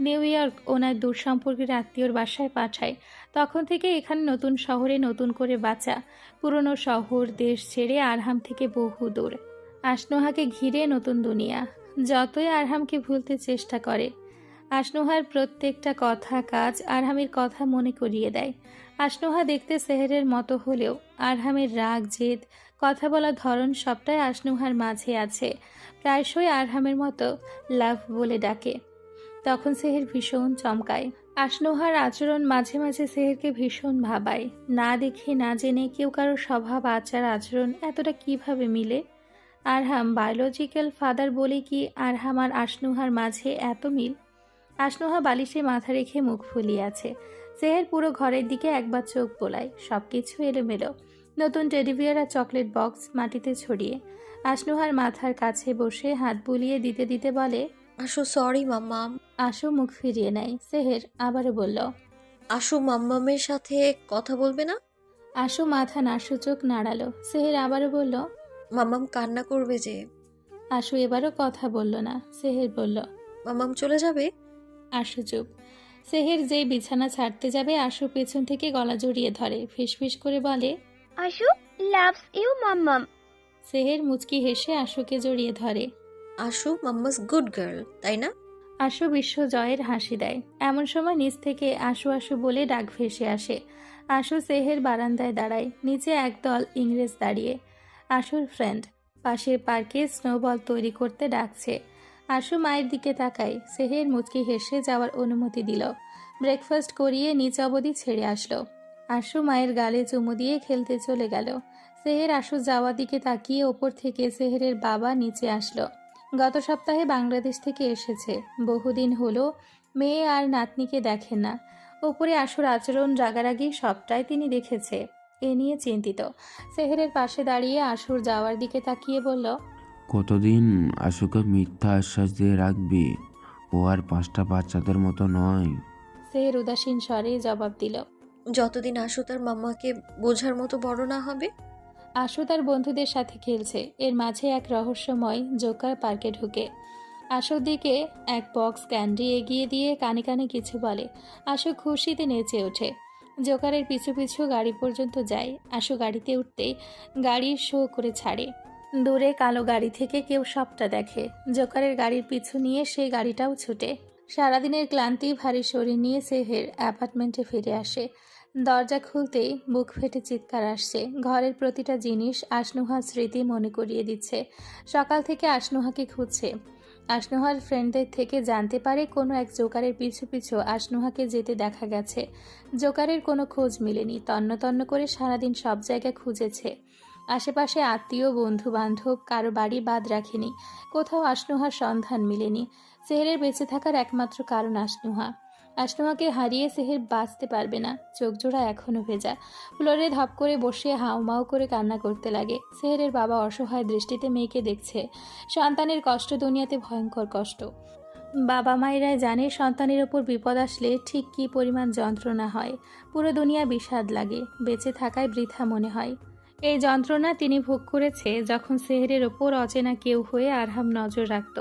নিউ ইয়র্ক ওনার দূর সম্পর্কের আত্মীয়র বাসায় পাঠায়। তখন থেকে এখানে নতুন শহরে নতুন করে বাঁচা। পুরনো শহর দেশ ছেড়ে আরহাম থেকে বহু দূর। আশনুহাকে ঘিরে নতুন দুনিয়া। যতই আরহামকে ভুলতে চেষ্টা করে, আশনুহার প্রত্যেকটা কথা কাজ আরহামের কথা মনে করিয়ে দেয়। আশনুহা দেখতে সেহেরের মতো হলেও আরহামের রাগ জেদ কথা বলার ধরন সবটাই আশনুহার মাঝে আছে। প্রায়শই আরহামের মতো লাভ বলে ডাকে। তখন সেহের ভীষণ চমকায়। আশনুহার আচরণ মাঝে মাঝে সেহেরকে ভীষণ ভাবায়। না দেখে না জেনে কেউ কারো স্বভাব আচার আচরণ এতটা কিভাবে মিলে। আরহাম বায়োলজিক্যাল ফাদার বলে কি আরহাম আর আশনুহার মাঝে এত মিল? আশনুহা বালিশে মাথা রেখে মুখ ফুলিয়ে আছে। সেহের পুরো ঘরের দিকে একবার চোখ বোলায়। সবকিছু এলোমেলো। নতুন টেডিবিয়ার আর চকলেট বক্স মাটিতে ছড়িয়ে। আশনুহার মাথার কাছে বসে হাত বুলিয়ে দিতে দিতে বলে, আশু সরি মাম্মাম। আশু মুখ ফিরিয়ে নেয়। সেহের আবারও বলল, আশু মাম্মামের সাথে কথা বলবে না? আশু মাথা নাসূচক নাড়ালো। সেহের আবারও বলল, মাম্মাম কান্না করবে যে। আশু এবারও কথা বলল না। সেহের বলল, মাম্মাম চলে যাবে? আশু চুপ। সেহের যেই বিছানা ছাড়তে যাবে আশু পেছন থেকে গলা জড়িয়ে ধরে। ফিসফিস করে বলে, আশু লাভস ইউ মাম্মাম। সেহের মুচকি হেসে আশুকে জড়িয়ে ধরে। আশু মাম্মাস গুড গার্ল, তাই না? আশু বিশ্ব জয়ের হাসি দেয়। এমন সময় নিচ থেকে আশু আশু বলে ডাক ভেসে আসে। আশু সেহের বারান্দায় দাঁড়ায়। নিচে একদল ইংরেজ দাঁড়িয়ে। আশুর ফ্রেন্ড পাশের পার্কে স্নোবল তৈরি করতে ডাকছে। আশু মায়ের দিকে তাকায়। সেহের মুচকি হেসে যাওয়ার অনুমতি দিল। ব্রেকফাস্ট করিয়ে নিচ অবধি ছেড়ে আসলো। আশু মায়ের গালে চুমু দিয়ে খেলতে চলে গেল। সেহের আশু যাওয়ার দিকে তাকিয়ে ওপর থেকে সেহেরের বাবা নিচে আসলো। গত সপ্তাহে বাংলাদেশ থেকে এসেছে। বহুদিন হলো মেয়ে আর নাতনিকে দেখেন না। ওপরে আশুর আচরণ রাগারাগি সবটাই তিনি দেখেছে। এ নিয়ে চিন্তিত। সেহেরের পাশে দাঁড়িয়ে আশুর যাওয়ার দিকে তাকিয়ে বলল, কতদিন আশুকে মিথ্যা আশ্বাস দিয়ে রাখবি? ও আর 5টা বাচ্চাদের মতো নয়। সেহের উদাসীন স্বরে জবাব দিল, যতদিন আশু তার মাম্মাকে বোঝার মতো বড় না হবে। আশু তার বন্ধুদের সাথে খেলছে। এর মাঝে এক রহস্যময় জোকার পার্কে ঢুকে আশুর দিকে এক বক্স ক্যান্ডি এগিয়ে দিয়ে কানে কানে কিছু বলে। আশু খুশিতে নেচে ওঠে। জোকারের পিছু পিছু গাড়ি পর্যন্ত যায়। আশু গাড়িতে উঠতেই গাড়ি শো করে ছাড়ে। দূরে কালো গাড়ি থেকে কেউ সবটা দেখে। জোকারের গাড়ির পিছু নিয়ে সেই গাড়িটাও ছুটে। সারাদিনের ক্লান্তি ভারী শরীর নিয়ে সেহের অ্যাপার্টমেন্টে ফিরে আসে। দরজা খুলতেই বুক ফেটে চিৎকার আসছে। ঘরের প্রতিটা জিনিস আশনুহার স্মৃতি মনে করিয়ে দিচ্ছে। সকাল থেকে আশনুহাকে খুঁজছে। আশনুহার ফ্রেন্ডদের থেকে জানতে পারে কোনো এক জোকারের পিছু পিছু আশনুহাকে যেতে দেখা গেছে। জোকারের কোনো খোঁজ মেলেনি। তন্ন তন্ন করে সারাদিন সব জায়গায় খুঁজেছে। আশেপাশে আত্মীয়, বন্ধু বান্ধব কারো বাড়ি বাদ রাখেনি। কোথাও আশনুহার সন্ধান মেলেনি। সেহেরের বেঁচে থাকার একমাত্র কারণ আশনুহা। আশনুহাকে হারিয়ে সেহের বাঁচতে পারবে না। চোখজোড়া এখনো ভেজা। ফ্লোরে ধপ করে বসে হাউমাউ করে কান্না করতে লাগে। সেহেরের বাবা অসহায় দৃষ্টিতে মেয়েকে দেখছে। সন্তানের কষ্ট দুনিয়াতে ভয়ঙ্কর কষ্ট। বাবা মায়েরাই জানে সন্তানের ওপর বিপদ আসলে ঠিক কী পরিমাণ যন্ত্রণা হয়। পুরো দুনিয়া বিষাদ লাগে। বেঁচে থাকায় বৃথা মনে হয়। এই যন্ত্রণা তিনি ভোগ করেছে যখন সেহেরের ওপর অচেনা কেউ হয়ে আরহাম নজর রাখত।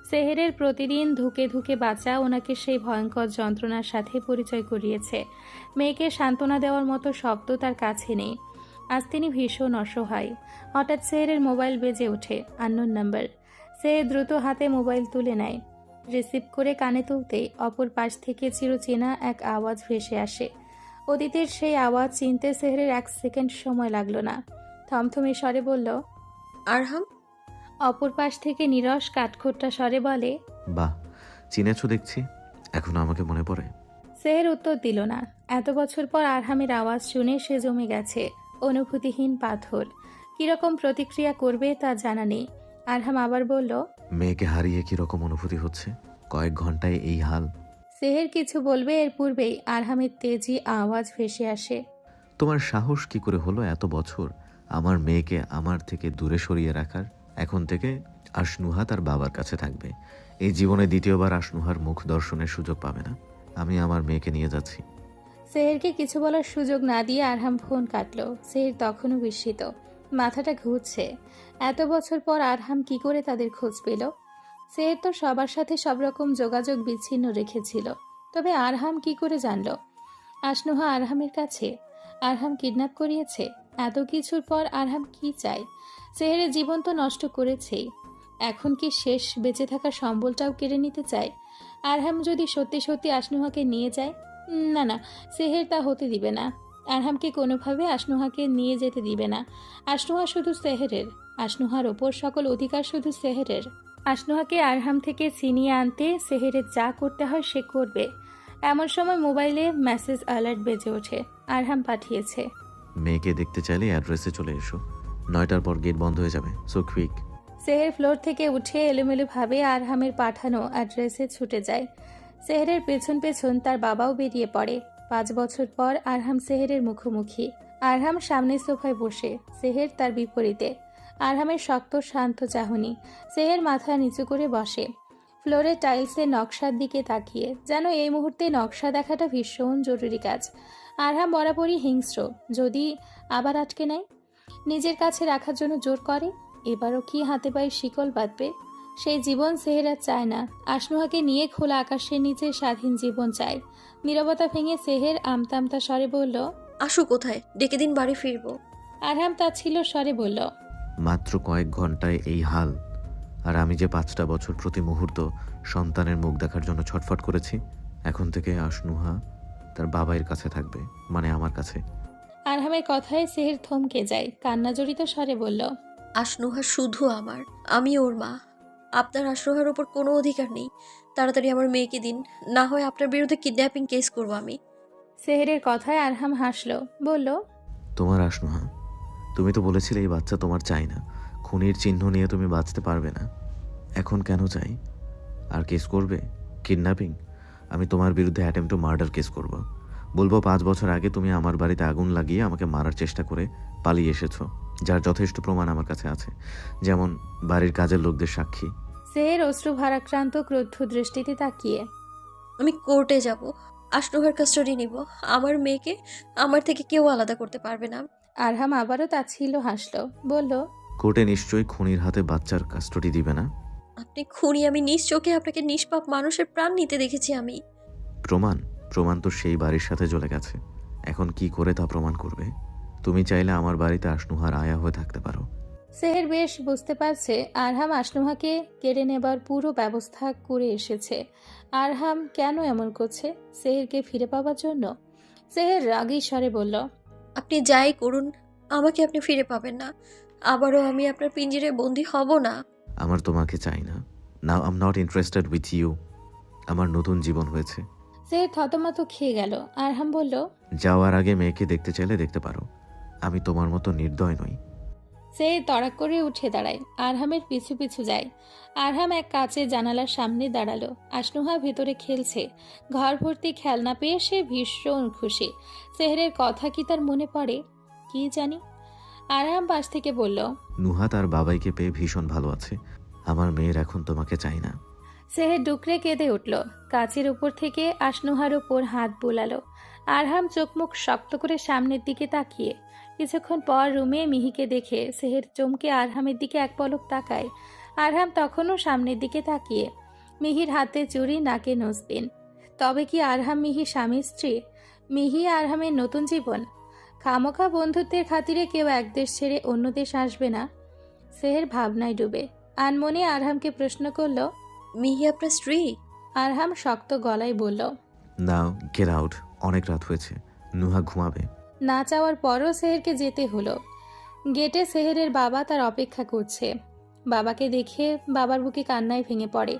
সেহেরের প্রতিদিন ধুকে ধুকে বাঁচা ওনাকে সেই ভয়ঙ্কর যন্ত্রণার সাথে পরিচয় করিয়েছে। মেয়েকে সান্ত্বনা দেওয়ার মতো শব্দ তার কাছে নেই। আজ তিনি ভীষণ অসহায়। হঠাৎ সেহেরের মোবাইল বেজে ওঠে। Unknown number. সেহের দ্রুত হাতে মোবাইল তুলে নেয়। রিসিভ করে কানে তুলতেই অপর পাশ থেকে চিরচেনা এক আওয়াজ ভেসে আসে। অতীতের সেই আওয়াজ চিনতে সেহেরের 1 সেকেন্ড সময় লাগলো না। থমথমে স্বরে বলল, আরহাম। অপর পাশ থেকে নীরস কাঠখোট্টা স্বরে বলে, বাহ, চিনেছো দেখছি, এখনো আমাকে মনে পড়ে। সেহের উত্তর দিল না। এত বছর পর আরহামের আওয়াজ শুনে সে জমে গেছে অনুভূতিহীন পাথর। কিরকম প্রতিক্রিয়া করবে তা জানা নেই। আরহাম আবার বলল, মেয়েকে হারিয়ে কিরকম অনুভূতি হচ্ছে? কয়েক ঘন্টায় এই হাল। সেহের কিছু বলবে এর পূর্বেই আরহামের তেজি আওয়াজ ভেসে আসে। তোমার সাহস কি করে হলো এত বছর আমার মেয়েকে আমার থেকে দূরে সরিয়ে রাখার? এখন থেকে আশনুহা তার বাবার কাছে থাকবে। এই জীবনে দ্বিতীয়বার আশনুহার মুখ দর্শনের সুযোগ পাবে না। আমি আমার মেয়েকে নিয়ে যাচ্ছি। সেহেরকে কিছু বলার সুযোগ না দিয়ে আরহাম ফোন কাটলো। সেহের তখনও বিস্মিত, মাথাটা ঘুরছে। এত বছর পর আরহাম কি করে তাদের খোঁজ পেল? সেহের তো সবার সাথে সব রকম যোগাযোগ বিচ্ছিন্ন রেখেছিল। তবে আরহাম কি করে জানলো আশনুহা আরহামের কাছে? আরহাম কিডন্যাপ করিয়েছে? এত কিছুর পর আরহাম কি চায়? সেহেরের জীবন তো নষ্ট করেছেই, এখন কি শেষ বেঁচে থাকার সম্বলটাও কেড়ে নিতে চায়? আরহাম যদি সত্যি সত্যি আশনুহাকে নিয়ে যায়, না না, সেহের তা হতে দিবে না। আরহামকে কোনোভাবে আশনুহাকে নিয়ে যেতে দিবে না। আশনুহা শুধু সেহেরের। আশনুহার ওপর সকল অধিকার শুধু সেহেরের। আশনুহাকে আরহাম থেকে ছিনিয়ে আনতে সেহেরের যা করতে হয় সে করবে। এমন সময় মোবাইলে মেসেজ অ্যালার্ট বেজে ওঠে। আরহাম পাঠিয়েছে, মেয়েকে দেখতে চাইলে অ্যাড্রেসে চলে এসো। 9টার পর গেট বন্ধ হয়ে যাবে, সো কুইক। সেহের ফ্লোর থেকে উঠে এলোমেলোভাবে আরহামের পাঠানো অ্যাড্রেসে ছুটে যায়। সেহেরের পেছন পেছন তার বাবাও বেরিয়ে পড়ে। 5 বছর পর আরহাম সেহেরের মুখোমুখি। আরহাম সামনের সোফায় বসে, সেহের তার বিপরীতে। আরহামের শক্ত শান্ত চাহনি। সেহের মাথা নিচু করে বসে, ফ্লোরে টাইলসের নকশার দিকে তাকিয়ে, যেন এই মুহূর্তে নকশা দেখাটা ভীষণ জরুরি কাজ। আরহাম বরাবরই হিংস্র। যদি আবার আটকে নেয়, নিজের কাছে রাখার জন্য জোর করে, এবারও কি হাতে পায়ে শিকল বাঁধবে? সেই জীবন সেহের আর চায় না। আশনুহাকে নিয়ে খোলা আকাশের নিচে স্বাধীন জীবন চায়। নীরবতা ভেঙে সেহের আমতা আমতা স্বরে বলল, আশু কোথায়? ডেকে দিন, বাড়ি ফিরবো। আরহাম তা ছিল স্বরে বলল, মাত্র কয়েক ঘন্টায় এই হাল। আর আমি যে 5টা বছর প্রতি মুহূর্ত সন্তানের মুখ দেখার জন্য ছটফট করেছি, এখন থেকে আশনুহা তার বাবার কাছে থাকবে, মানে আমার কাছে। আরহামের কথায় সেহের থমকে যায়। কান্না জড়িত স্বরে বলল, আশনুহা শুধু আমার, আমি ওর মা। আপনার আশনুহার ওপর কোনো অধিকার নেই। তাড়াতাড়ি আমার মেয়েকে দিন, না হয় আপনার বিরুদ্ধে কিডন্যাপিং কেস করবো আমি। সেহেরের কথায় আরহাম হাসল, বলল, তোমার আশনুহা, তুমি তো বলেছিলে এই বাচ্চা তোমার চাই না। খুনির চিহ্ন নিয়ে তুমি বাঁচতে পারবে না। এখন কেন চাই? আর কেস করবে? কিডন্যাপিং? আমি তোমার বিরুদ্ধে অ্যাটেম্প টু মার্ডার কেস করব। বলবো 5 বছর আগে তুমি আমার বাড়িতে আগুন লাগিয়ে আমাকে মারার চেষ্টা করে পালিয়ে এসেছো, যার যথেষ্ট প্রমাণ আমার কাছে আছে, যেমন বাড়ির কাজের লোকদের সাক্ষী। সেহের অশ্রু ভারাক্রান্ত ক্রুদ্ধ দৃষ্টিতে তাকিয়ে, আমি কোর্টে যাব, আশনুহার কাস্টাডি নিব। আমার মেয়েকে আমার থেকে কেউ আলাদা করতে পারবে না। আরহাম আবারও তাচ্ছিল্য হাসল, বলল, কোর্টে নিশ্চয়ই খুনির হাতে বাচ্চার কাস্টডি দিবে না? আপনি খুনি, আমি নিজ চোখে আপনাকে নিষ্পাপ মানুষের প্রাণ নিতে দেখেছি আমি। প্রমাণ তো সেই বাড়ির সাথে জ্বলে গেছে। এখন কি করে তা প্রমাণ করবে? তুমি চাইলে আমার বাড়িতে আশনুহার আয়া হয়ে থাকতে পারো। সেহের বেশ বুঝতে পারছে আরহাম আশনুহাকে কেড়ে নেবার পুরো ব্যবস্থা করে এসেছে। আরহাম কেন এমন করছে? সেহেরকে ফিরে পাওয়ার জন্য। সেহের রাগী স্বরে বলল, আপনি যাই করুন, আমাকে আপনি ফিরে পাবেন না। আবারও আমি আপনার পিঞ্জিরে বন্দি হব না। আমার তোমাকে চাই না। Now I am not interested with you. আমার নতুন জীবন হয়েছে। সেহের থতমত খেয়ে গেল। আরহাম বলল, যাওয়ার আগে মেয়েকে দেখতে চাইলে দেখতে পারো। আমি তোমার মতো নির্দয় নই। সে তড়াক করে উঠে দাঁড়ায়, আরহামের পিছু পিছু যায়। আরহাম এক কাচের জানালার সামনে দাঁড়ালো। আশনুহা ভেতরে খেলছে। ঘর ভর্তি খেলনা পেয়ে সে ভীষণ খুশি। সেহরের কথা কি তার মনে পড়ে? কি জানি। আরহাম পাশ থেকে বলল, নুহা তার বাবাইকে পেয়ে ভীষণ ভালো আছে। আমার মেয়ের এখন তোমাকে চাই না। সেহের ডুকরে কেঁদে উঠল। কাচের উপর থেকে আশনুহার উপর হাত বোলালো। আরহাম চোখ মুখ শক্ত করে সামনের দিকে তাকিয়ে। কিছুক্ষণ পর রুমে মিহিকে দেখে সেহের চমকে আরহামের দিকে এক পলক তাকায়। আরহাম তখনও সামনের দিকে তাকিয়ে। মিহির হাতে চুড়ি, নাকে নসবিন। তবে কি আরহাম মিহি স্বামী স্ত্রী? মিহি আরহামের নতুন জীবন? খামোখা বন্ধুত্বের খাতিরে কেউ এক দেশ ছেড়ে অন্য দেশ আসবে না। সেহের ভাবনায় ডুবে আনমনে আরহামকে প্রশ্ন করল, মিহি আপনার স্ত্রী? আরহাম শক্ত গলায় বলল, নাও গেট আউট। অনেক রাত হয়েছে। নুহা ঘুমাবে। না চাওয়ার পরও সেহেরকে যেতে হলো। গেটে সেহেরের বাবা তার অপেক্ষা করছে। বাবাকে দেখে বাবার বুকে কান্নায় ভেঙে পড়ে।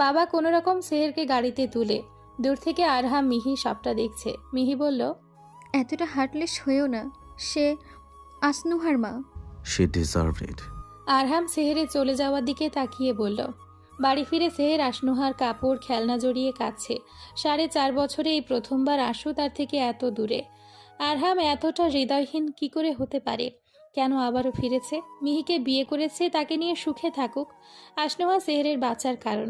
বাবা কোনো রকম সেহেরকে গাড়িতে তুলে। দূর থেকে আরহাম মিহি সবটা দেখছে। মিহি বলল, এতটা হার্টলেস হয়েও না, সে আসনুহার মা। শি ডিজার্ভ ইট। আরহাম সেহেরে চলে যাওয়ার দিকে তাকিয়ে বলল। বাড়ি ফিরে সেহের আশনুহার কাপড় খেলনা জড়িয়ে কাঁদছে। 4.5 বছরে এই প্রথমবার আশু তার থেকে এত দূরে। আরহাম এতটা হৃদয়হীন কি করে হতে পারে? কেন আবারও ফিরেছে? মিহিকে বিয়ে করেছে, তাকে নিয়ে সুখে থাকুক। আশনুহা সেহেরের বাঁচার কারণ।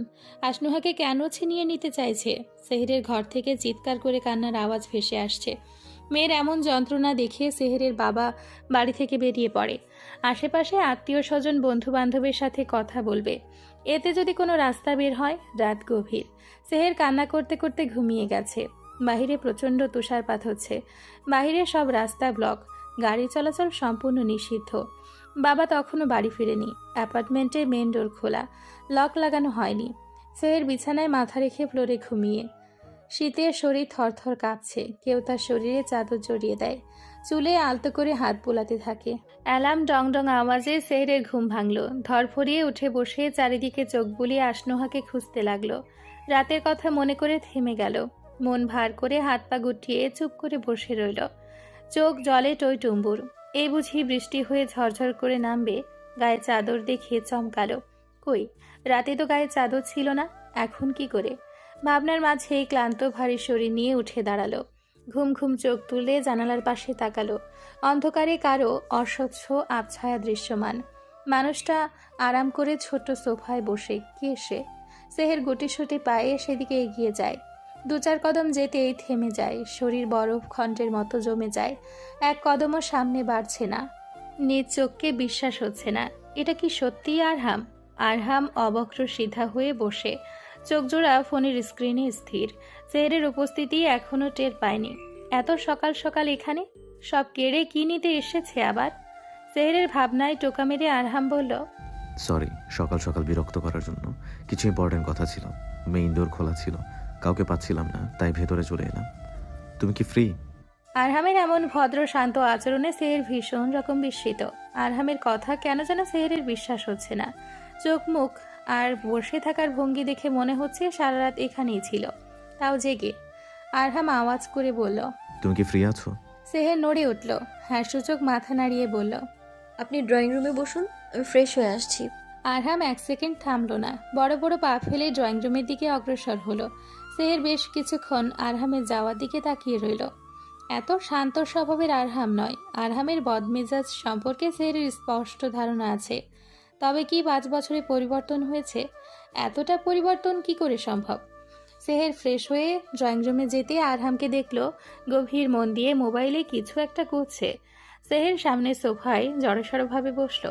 আশনুহাকে কেন ছিনিয়ে নিতে চাইছে? সেহেরের ঘর থেকে চিৎকার করে কান্নার আওয়াজ ভেসে আসছে। মেয়ের এমন যন্ত্রণা দেখে সেহেরের বাবা বাড়ি থেকে বেরিয়ে পড়ে। আশেপাশে আত্মীয় স্বজন বন্ধু বান্ধবের সাথে কথা বলবে। এতে যদি কোনো রাস্তা বের হয়। রাত গভীর। সেহের কান্না করতে করতে ঘুমিয়ে গেছে। বাহিরে প্রচণ্ড তুষারপাত হচ্ছে। বাহিরে সব রাস্তা ব্লক। গাড়ি চলাচল সম্পূর্ণ নিষিদ্ধ। বাবা তখনও বাড়ি ফিরেনি। অ্যাপার্টমেন্টে মেন ডোর খোলা, লক লাগানো হয়নি। সেহের বিছানায় মাথা রেখে ফ্লোরে ঘুমিয়ে। শীতে শরীর থরথর কাঁপছে। কেউ তার শরীরে চাদর জড়িয়ে দেয়। চুলে আলতো করে হাত বোলাতে থাকে। অ্যালার্ম ডং ডং আওয়াজে সেহরের ঘুম ভাঙল। ধরফরিয়ে উঠে বসে চারিদিকে চোখ বুলিয়ে আশনুহাকে খুঁজতে লাগলো। রাতের কথা মনে করে থেমে গেল। মন ভার করে হাত পা গুটিয়ে চুপ করে বসে রইল। চোখ জলে টইটুম্বুর। এই বুঝি বৃষ্টি হয়ে ঝরঝর করে নামবে। গায়ে চাদর দেখে চমকালো। কই, রাতে তো গায়ে চাদর ছিল না। এখন কি করে? ভাবনার মাঝেই ক্লান্ত ভারী শরীর নিয়ে উঠে দাঁড়ালো। ঘুম ঘুম চোখ তুলে জানালার পাশে তাকালো। অন্ধকারে কারো অস্বচ্ছ আবছায়া দৃশ্যমান। মানুষটা আরাম করে ছোট্ট সোফায় বসে। কে সে? সেহের গুটিসুটি পায়ে সেদিকে এগিয়ে যায়। 2-4 কদম যেতেই থেমে যায়। শরীর বরফ খণ্ডের মতো জমে যায়। এক কদমও সামনে বাড়ছে না। নিজ চোখকে বিশ্বাস হচ্ছে না। এটা কি সত্যিই আরহাম? আরহাম অবক্র সিধা হয়ে বসে, চোখজোড়া ফোনের স্ক্রিনে স্থির। সেহেরের উপস্থিতি এখনো টের পায়নি। এত সকাল সকাল এখানে সব কেড়ে কি নিতে এসেছে আবার? সেহেরের ভাবনায় টোকা মেরে আরহাম বলল, সরি সকাল সকাল বিরক্ত করার জন্য। কিছু ইম্পর্টেন্ট কথা ছিল। মেইন ডোর খোলা ছিল, কাউকে পাচ্ছিলাম না, তাই ভেতরে চলে এলাম। তুমি কি ফ্রি? আরহামের এমন ভদ্র শান্ত আচরণে সেহের ভীষণ রকম বিস্মিত। আরহামের কথা কেন যেন সেহেরের বিশ্বাস হচ্ছে না। চোখ মুখ আর বসে থাকার ভঙ্গি দেখে মনে হচ্ছে সারা রাত এখানেই ছিল, তাও জেগে। আরহাম আওয়াজ করে বলল, তুমি কি ফ্রি আছো? সেহের নড়ে উঠল। হ্যাঁ সূচক মাথা নাড়িয়ে বলল। আপনি ড্রয়িং রুমে বসুন, আমি ফ্রেশ হয়ে আসছি। আরহাম 1 সেকেন্ড থামল না। বড় বড় পা ফেলে ড্রয়িং রুমের দিকে অগ্রসর হলো। সেহের বেশ কিছুক্ষণ আরহামের যাওয়ার দিকে তাকিয়ে রইল। এত শান্ত স্বভাবের আরহাম নয়। আরহামের বদমেজাজ সম্পর্কে সেহেরের স্পষ্ট ধারণা আছে। তবে কি 5 বছরে পরিবর্তন হয়েছে? এতটা পরিবর্তন কি করে সম্ভব? সেহের ফ্রেশ হয়ে ড্রয়িং রুমে যেতে আরহামকে দেখল গভীর মন দিয়ে মোবাইলে কিছু একটা করছে। সেহের সামনে সোফায় জড়সড়ভাবে বসল।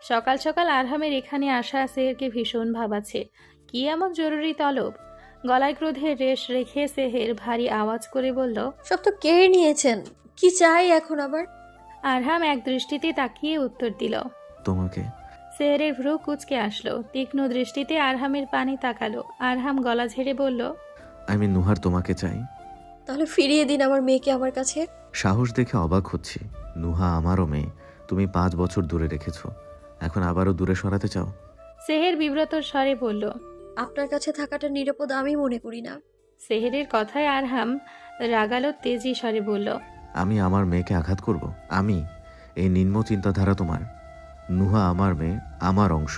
সকাল সকাল আরহামের এখানে আসা সেহেরকে ভীষণ ভাবাচ্ছে। কি এমন জরুরি তলব? গলায় ক্রোধের রেশ রেখে সেহের ভারী আওয়াজ করে বলল, সব তো কেড়ে নিয়েছেন, কি চাই এখন আবার? আরহাম এক দৃষ্টিতে তাকিয়ে উত্তর দিল, তোমাকে। সেহেরের ভ্রু কুচকে আসলো, তীক্ষ্ণ দৃষ্টিতে আরহামের পানে তাকালো। আরহাম গলা ঝেড়ে বলল, আমি নুহার তোমাকে চাই। তাহলে ফিরিয়ে দিন আমার মেয়েকে আমার কাছে। সাহস দেখে অবাক হচ্ছি। নুহা আমারও মেয়ে, তুমি 5 বছর দূরে রেখেছ, এখন আবারও দূরে সরাতে চাও? সেহের বিব্রত স্বরে বলল। আপনার কাছে থাকাটা নিরাপদ আমি মনে করি না। সেহেরের কথায় আরহাম রাগালো, তেজি স্বরে বলল, আমি আমার মেয়েকে আঘাত করব? আমি? এই নিম্ন চিন্তাধারা তোমার? নুহা আমার মেয়ে, আমার অংশ।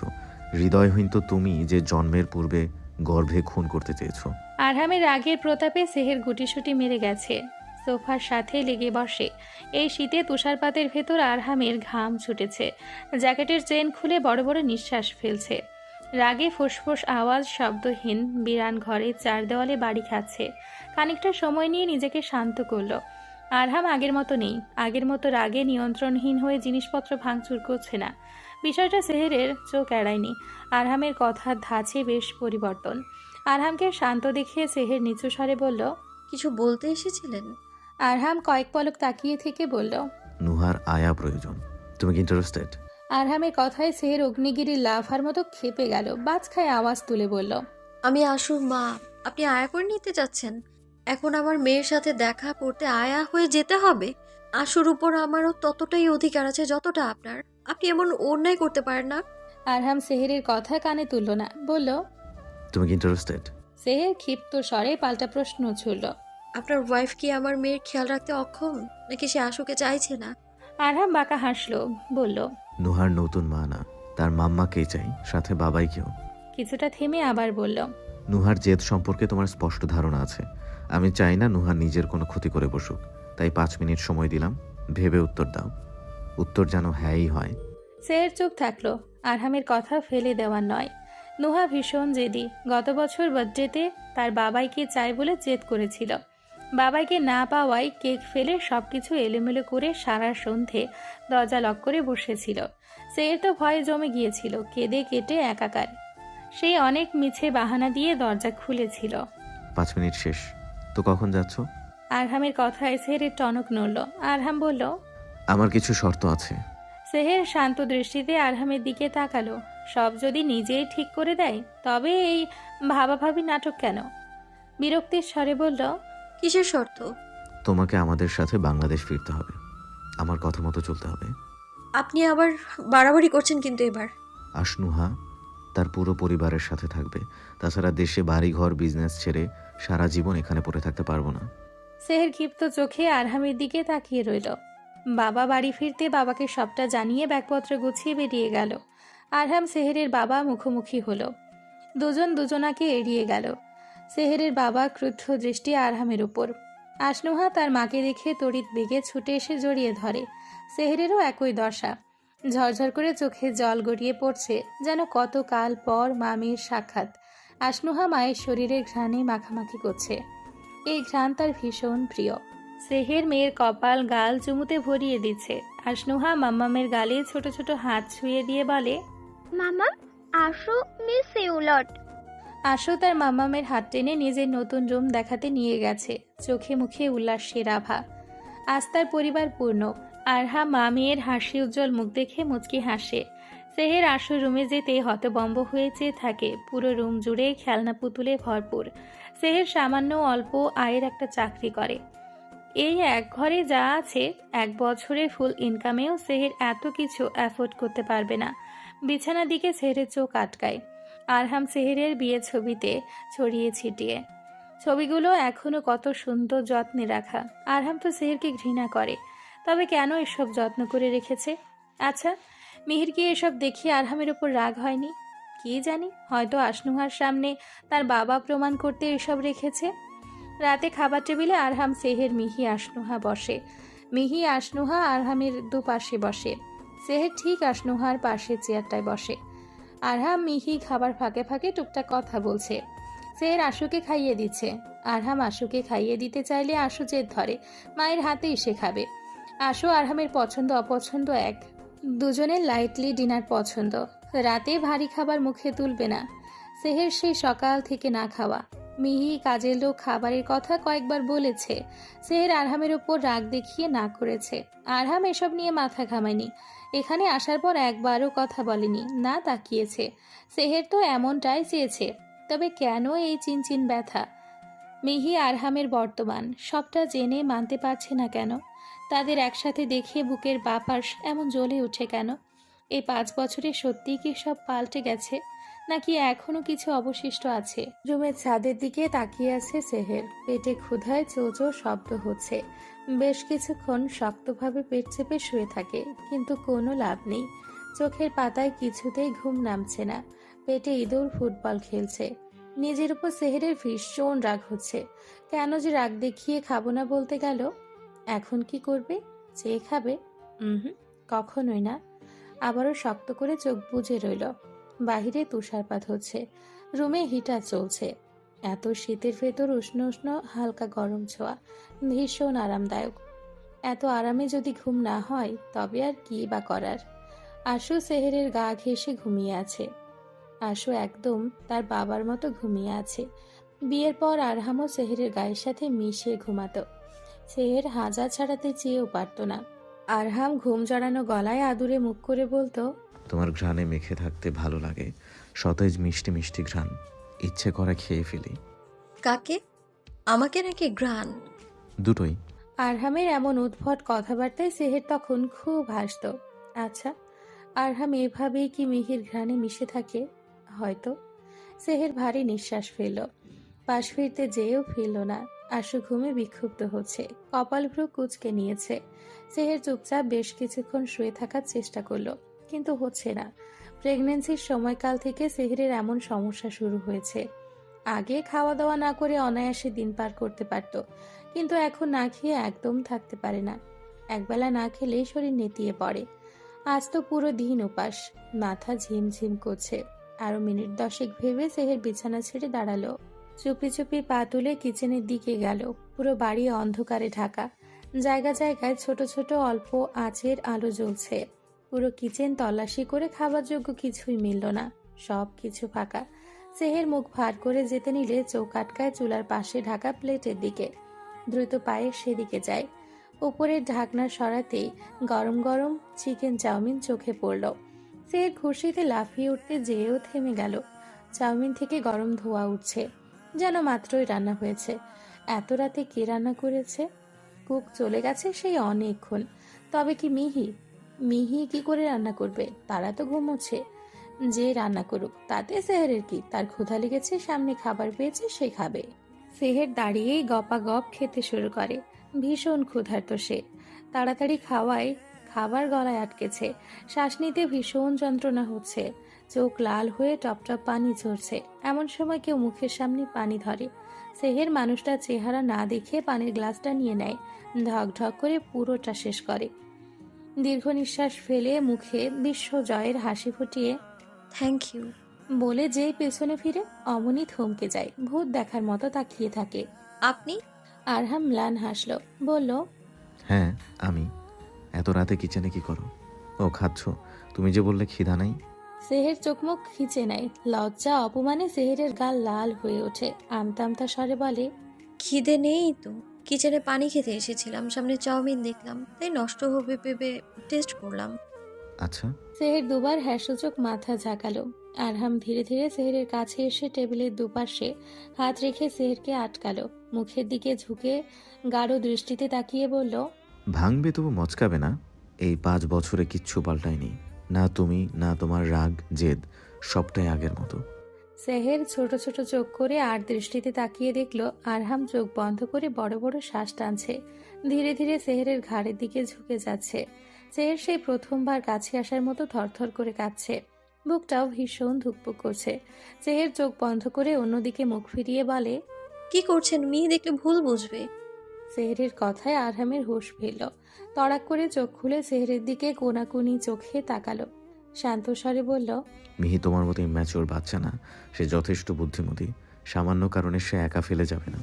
হৃদয়হীন তো তুমি, যে জন্মের পূর্বে গর্ভে খুন করতে চেয়েছো। আরহামের রাগের প্রতাপে সেহের গুটিসুটি মেরে গেছে, সোফার সাথে লেগে বসে। এই শীতে তুষারপাতের ভেতর আরহামের ঘাম ছুটেছে, জ্যাকেটের চেন খুলে বড় বড় নিঃশ্বাস ফেলছে। রাগে ফুসফুস আওয়াজ শব্দহীন বিরান ঘরে চার দেওয়ালে বাড়ি খাচ্ছে। খানিকটা সময় নিয়ে নিজেকে শান্ত করলো। আরহাম আগের মতো নেই, আগের মতো রাগে নিয়ন্ত্রণহীন হয়ে জিনিসপত্র ভাঙচুর করছে না। বিষয়টা সেহেরের চোখ এড়ায়নি। আরহামের কথার ধাঁচে বেশ পরিবর্তন। আরহামকে শান্ত দেখিয়ে সেহের নিচু স্বরে বলল, কিছু বলতে এসেছিলেন? আরহাম কয়েক পলক তাকিয়ে থেকে বলল, নুহার আয়া প্রয়োজন, তুমি কি ইন্টারেস্টেড? আরহামের কথায় সেহের অগ্নিগিরির লাফার মতো খেপে গেল, বাজ খায় আওয়াজ তুলে বলল, আমি আশুর মা, আপনি আয়া করে নিতে চাচ্ছেন? এখন আমার মেয়ের সাথে দেখা করতে আয়া হয়ে যেতে হবে? আশুর উপর আমারও ততটাই অধিকার আছে যতটা আপনার। আপনি এমন অন্যায় করতে পারেন না। আরহাম সেহেরের কথা কানে তুলল না, বলল। তুমি কি ইন্টারেস্টেড? সেহের ক্ষিপ্ত স্বরে পাল্টা প্রশ্ন ছুড়ল, আপনার ওয়াইফ কি আমার মেয়ের খেয়াল রাখতে অক্ষম, নাকি সে আশুকে চাইছে না? আরহাম বাঁকা হাসলো, বলল, নুহার নতুন মা না, তার মাম্মাকেই চাই, সাথে বাবাইকেও। কিছুটা থেমে আবার বলল, নুহার জেদ সম্পর্কে তোমার স্পষ্ট ধারণা আছে। আমি চাই না নুহার নিজের কোনো ক্ষতি করে বসুক, তাই 5 মিনিট সময় দিলাম, ভেবে উত্তর দাও। উত্তর যেন হ্যাঁই হয়। সেহের চুপ থাকলো। আরহামের কথা ফেলে দেওয়ার নয়। নুহা ভীষণ জেদি। গত বছর বার্থডেতে তার বাবাইকে চাই বলে জেদ করেছিল। বাবাইকে না পাওয়ায় কেক ফেলে সবকিছু এলোমেলো করে সারা সন্ধে দরজা লক করে বসেছিল। সেহের তো ভয়ে জমে গিয়েছিল, কেঁদে কেটে একাকার। সেই অনেক মিছে বাহানা দিয়ে দরজা খুলেছিল। 5 মিনিট শেষ, তো কখন যাচ্ছ? আরহামের কথায় সেহেরের টনক নড়ল। আরহাম বলল, আমার কিছু শর্ত আছে। সেহের শান্ত দৃষ্টিতে আরহামের দিকে তাকালো। সব যদি নিজেই ঠিক করে দেয়, তবে এই ভাবাভাবি নাটক কেন? বিরক্তির স্বরে বলল, কিসের শর্ত? তোমাকে আমাদের সাথে বাংলাদেশ ফিরতে হবে, আমার কথা মতো চলতে হবে। আপনি আবার বাড়াবাড়ি করছেন কিন্তু এবার। আশনুহা তার পুরো পরিবারের সাথে থাকবে। তাছাড়া দেশে বাড়ি ঘর বিজনেস ছেড়ে সারা জীবন এখানে পড়ে থাকতে পারবো না। সেহের ক্ষিপ্ত চোখে আরহামের দিকে তাকিয়ে রইল। বাবা বাড়ি ফিরতে বাবাকে সবটা জানিয়ে ব্যাগপত্র গুছিয়ে বেরিয়ে গেল। আরহাম সেহেরের বাবা মুখোমুখি হলো। দুজন দুজনাকে এড়িয়ে গেল। সেহেরের বাবা ক্রুদ্ধ দৃষ্টি আরহামের উপর। আশনুহা তার মাকে দেখে তড়িৎ বেগে ছুটে এসে জড়িয়ে ধরে। সেহেরেরও একই দশা। ঝরঝর করে চোখে জল গড়িয়ে পড়ছে, যেন কতকাল পর মা মেয়ের সাক্ষাৎ। আশনুহা মায়ের শরীরের ঘ্রাণে মাখামাখি করছে। এই ঘ্রাণ তার ভীষণ প্রিয়। সেহের মেয়ের কপাল গাল চুমুতে ভরিয়ে দিচ্ছে। আশনুহা মাম্মামের গালে ছোট ছোট হাত ছুঁয়ে দিয়ে বলে, মামা আশু মিস ইউ লট। আশু তার মাম্মামের হাত টেনে নিজের নতুন রুম দেখাতে নিয়ে গেছে। চোখে মুখে উল্লাসের আভা। আজ তার পরিবার পূর্ণ। আরহা মা মেয়ের হাসি উজ্জ্বল মুখ দেখে মুচকি হাসে। সেহের আশু রুমে যেতে হতবম্ব হয়ে চেয়ে থাকে। পুরো রুম জুড়ে খেলনা পুতুলে ভরপুর। সেহের সামান্য অল্প আয়ের একটা চাকরি করে। এই এক ঘরে যা আছে, 1 বছরের ফুল ইনকামেও সেহের এত কিছু অ্যাফোর্ড করতে পারবে না। বিছানার দিকে সেহেরের চোখ আটকায়। আরহাম সেহেরের বিয়ে ছবিতে ছড়িয়ে ছিটিয়ে। ছবিগুলো এখনো কত সুন্দর যত্নে রাখা। আরহাম তো সেহেরকে ঘৃণা করে, তবে কেন এসব যত্ন করে রেখেছে? আচ্ছা, মিহির কি এসব দেখিয়ে আরহামের ওপর রাগ হয়নি? কি জানি, হয়তো আশনুহার সামনে তার বাবা প্রমাণ করতে এসব রেখেছে। রাতে খাবার টেবিলে আরহাম, সেহের, মিহি, আশনুহা বসে। মিহি আশনুহা আরহামের দুপাশে বসে। সেহের ঠিক আশনুহার পাশে চেয়ারটায় বসে। আরহাম মিহি খাবার ফাঁকে ফাঁকে টুকটাক কথা বলছে। সেহের আশুকে খাইয়ে দিচ্ছে। আরহাম আশুকে খাইয়ে দিতে চাইলে আশু জেদ ধরে, মায়ের হাতেই সে খাবে। আশু আরহামের পছন্দ অপছন্দ এক। দুজনের লাইটলি ডিনার পছন্দ। রাতে ভারী খাবার মুখে তুলবে না। সেহের সেই সকাল থেকে না খাওয়া। মিহি কাজের লোক খাবারের কথা কয়েকবার বলেছে। সেহের আরহামের উপর রাগ দেখিয়ে না করেছে। আরহাম এসব নিয়ে মাথা ঘামায়নি। এখানে আসার পর একবারও কথা বলেনি, না তাকিয়েছে। সেহের তো এমনটাই চেয়েছে, তবে কেন এই চিনচিন ব্যথা? মিহি আরহামের বর্তমান সবটা জেনে মানতে পারছে না কেন? তাদের একসাথে দেখে বুকের বাপাস এমন জ্বলে ওঠে কেন? এই 5 বছরে সত্যিই কি সব পাল্টে গেছে, নাকি এখনো কিছু অবশিষ্ট আছে? রুমের ছাদের দিকে তাকিয়ে আছে সেহের। পেটে ক্ষুধায় চোচো শব্দ হচ্ছে। বেশ কিছুক্ষণ শক্তভাবে পেট চেপে শুয়ে থাকে, কিন্তু কোনো লাভ নেই। চোখের পাতায় কিছুতেই ঘুম নামছে না। পেটে ইঁদুর ফুটবল খেলছে। নিজের উপর সেহেরের ভীষণ রাগ হচ্ছে। কেন যে রাগ দেখিয়ে খাবো না বলতে গেল? এখন কি করবে? চেয়ে খাবে? কখনোই না। আবারও শক্ত করে চোখ বুজে রইল। বাহিরে তুষারপাত হচ্ছে, রুমে হিটার চলছে। এত শীতের ভেতর উষ্ণ উষ্ণ হালকা গরম ছোঁয়া, ভীষণ আরামদায়ক। এত আরামে যদি ঘুম না হয় তবে আর কি বা করার? আশু সেহেরের গা ঘেঁষে ঘুমিয়ে আছে। আশু একদম তার বাবার মতো ঘুমিয়ে আছে। বিয়ের পর আরহামও সেহেরের গায়ের সাথে মিশিয়ে ঘুমাতো। সেহের হাজা ছাড়াতে চেয়েও পারত না। আরহাম ঘুম জড়ানো গলায় আদুরে মুখ করে বলতো, তোমার ঘ্রাণে মেখে থাকতে ভালো লাগে, সতেজ মিষ্টি মিষ্টি ঘ্রাণ, ইচ্ছে করে খেয়ে ফেলি। কাকে? আমাকে নাকি গ্রান? দুটোই। আরহামের এমন উদ্ভট কথাবার্তায় সেহের তখন খুব হাসত। আচ্ছা, আরহাম এভাবেই কি মিহির ঘ্রাণে মিশে থাকে? হয়তো। সেহের ভারী নিঃশ্বাস ফেলল। পাশ ফিরতে যেয়েও ফিরল না। আশু ঘুমে বিক্ষুব্ধ হচ্ছে, কপাল ভ্রু কুঁচকে নিয়েছে। সেহের চুপচাপ বেশ কিছুক্ষণ শুয়ে থাকার চেষ্টা করলো, কিন্তু হচ্ছে না। প্রেগনেন্সির সময়কাল থেকে সেহেরের এমন সমস্যা শুরু হয়েছে। আগে খাওয়া দাওয়া না করে অনায়াসে দিন পার করতে পারত, কিন্তু এখন না খেয়ে একদম থাকতে পারে না। একবেলা না খেলেই শরীর নেতিয়ে পড়ে। আজ তো পুরো দিন উপাস, মাথা ঝিমঝিম করছে। আরো মিনিট 10 ভেবে সেহের বিছানা ছেড়ে দাঁড়ালো। চুপি চুপি পা তুলে কিচেনের দিকে গেল। পুরো বাড়ি অন্ধকারে ঢাকা। জায়গা জায়গায় ছোট ছোট অল্প আঁচের আলো জ্বলছে। পুরো কিচেন তল্লাশি করে খাবার যোগ্য কিছুই মিলল না, সব কিছু ফাঁকা। সেহের মুখ ভার করে যেতে নিলে চোখ আটকায় চুলার পাশে ঢাকা প্লেটের দিকে। দ্রুত পায়ে সেদিকে যায়। উপরের ঢাকনা সরাতেই গরম গরম চিকেন চাউমিন চোখে পড়ল। সেহের খুশিতে লাফিয়ে উঠতে যেয়েও থেমে গেল। চাউমিন থেকে গরম ধোঁয়া উঠছে, যেন মাত্রই রান্না হয়েছে। এত রাতে কে রান্না করেছে? কুক চলে গেছে সেই অনেকক্ষণ। তবে কি মিহি? মিহি কি করে রান্না করবে? তারা তো ঘুমোচ্ছে। যে রান্না করুক, তাতে সেহেরের কি? তার ক্ষুধা লেগেছে, সামনে খাবার পেয়েছে, সে খাবে। সেহের দাঁড়িয়েই গপাগপ খেতে শুরু করে। ভীষণ ক্ষুধার্ত সে। তাড়াতাড়ি খাওয়ায় খাবার গলায় আটকেছে। শ্বাস নিতে ভীষণ যন্ত্রণা হচ্ছে। চোখ লাল হয়ে টপটপ পানি ঝরছে। এমন সময় কেউ মুখের সামনে পানি ধরে। সেহের মানুষটার চেহারা না দেখে পানির গ্লাসটা নিয়ে নেয়, ঢক ঢক করে পুরোটা শেষ করে। দীর্ঘ নিঃশ্বাস ফেলে মুখে বিশ্বজয়ের হাসি ফুটিয়ে থ্যাংক ইউ বলে যেই পেছনে ফিরে অমনি থমকে যায়, ভূত দেখার মতো তাকিয়ে থাকে। আপনি? আরহাম ম্লান হাসল, বলল, হ্যাঁ আমি। এত রাতে কিচেনে কি করো? ও খাচ্ছ? তুমি যে বললে খিদা নাই। সেহের চোখ মুখ খিচে নেয়। লজ্জা অপমানে সেহেরের গাল লাল হয়ে ওঠে। আমতা আমতা স্বরে বলে, খিদে নেই তো, কিচেনে পানি খেতে এসেছিলাম, সামনে চাউমিন দেখলাম, তাই নষ্ট হবে ভেবে টেস্ট করলাম। আচ্ছা। সেহের দুবার হ্যাসূচক মাথা ঝাঁকালো। আরহাম ধীরে ধীরে সেহেরের কাছে এসে টেবিলের দুপাশে হাত রেখে সেহেরকে আটকালো। মুখের দিকে ঝুঁকে গাঢ় দৃষ্টিতে তাকিয়ে বলল, ভাঙবে তবু মচকাবে না। এই 5 বছরে কিচ্ছু পাল্টায়নি। না তুমি, না তোমার রাগ জেদ, সবটাই আগের মতো। সেহের ছোট ছোট চোখ করে আর দৃষ্টিতে তাকিয়ে দেখলো আরহাম চোখ বন্ধ করে বড় বড় শ্বাস টানছে। ধীরে ধীরে সেহেরের ঘাড়ের দিকে ঝুঁকে যাচ্ছে। সেহের সেই প্রথমবার কাছে আসার মতো থরথর করে কাঁপছে। বুকটাও ভীষণ ধুকপুক করছে। সেহের চোখ বন্ধ করে অন্যদিকে মুখ ফিরিয়ে বলে, কি করছেন? মেয়ে দেখলে ভুল বুঝবে। সেহেরের কথায় আরহামের হুঁশ ফিরল। তড়াক করে চোখ খুলে সেহেরের দিকে কোনাকুনি চোখে তাকালো। শান্ত স্বরে বলল, মিহি তোমার মতো ইম্যাচিওর বাচ্চা না, সে যথেষ্ট বুদ্ধিমতী। সামান্য কারণে সে একা ফেলে যাবে না।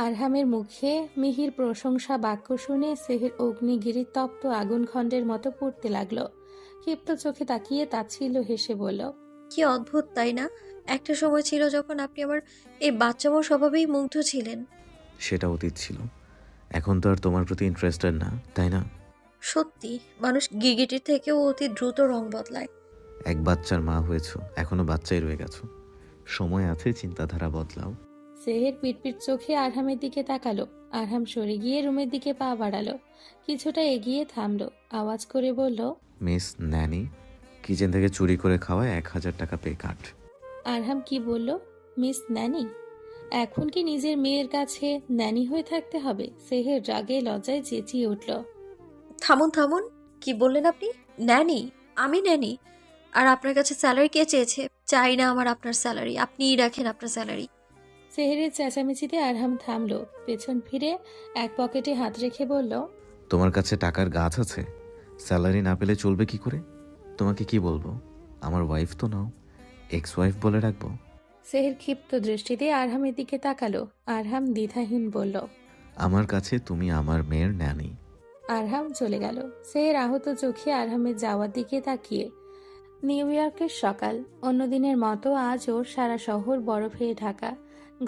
আরহামের মুখে মিহির প্রশংসা বাক্য শুনে সেহের অগ্নিগিরির তপ্ত আগুন খণ্ডের মতো পড়তে লাগলো। ক্ষিপ্ত চোখে তাকিয়ে তাচ্ছিল্য হেসে বলল, কি অদ্ভুত তাই না? একটা সময় ছিল যখন আপনি আমার এই বাচ্চামো স্বভাবেই মুগ্ধ ছিলেন। সেটা অতীত ছিল। এখন তো আর তোমার প্রতি ইন্টারেস্টেড না, তাই না? সত্যি, মানুষ গিরগিটির থেকেও অতি দ্রুত রং বদলায়। এক বাচ্চার মা হয়েছো, এখনো বাচ্চাই রয়ে গেছো। সময় আছে, চিন্তাধারা বদলাও। সেহের পিটপিট চোখে আরহামের দিকে তাকালো। আরহাম সরে গিয়ে রুমের দিকে পা বাড়ালো, কিছুটা এগিয়ে থামলো, আওয়াজ করে বলল, মিস ন্যানি, কিচেন থেকে চুরি করে খাওয়ায় 1,000 টাকা পে কাট। আরহাম কি বলল? মিস ন্যানি? এখন কি নিজের মেয়ের কাছে ন্যানি হয়ে থাকতে হবে? সেহের রাগে লজ্জায় চেঁচিয়ে উঠল। থামুন থামুন, কি বললেন আপনি? ন্যানি? আমি ন্যানি? আর আপনার কাছে স্যালারি কে চেয়েছে? চাই না আমার আপনার স্যালারি, আপনিই রাখেন আপনার স্যালারি। সেহেরের চেঁচামেচিতে আরহাম থামলো, পেছন ফিরে এক পকেটে হাত রেখে বলল, তোমার কাছে টাকার গাছ আছে? স্যালারি না পেলে চলবে কি করে? তোমাকে কি বলবো? আমার ওয়াইফ তো নাও, এক্স ওয়াইফ বলে রাখবো? সেহের ক্ষিপ্ত দৃষ্টিতে আরহামের দিকে তাকালো। আরহাম দ্বিধাহীন বলল, আমার কাছে তুমি আমার মেয়ের ন্যানি। আরহাম চলে গেল। সেহের আহত চোখে আরহামের যাওয়ার দিকে তাকিয়ে। নিউ ইয়র্কের সকাল, অন্যদিনের মতো আজও সারা শহর বরফে ঢাকা।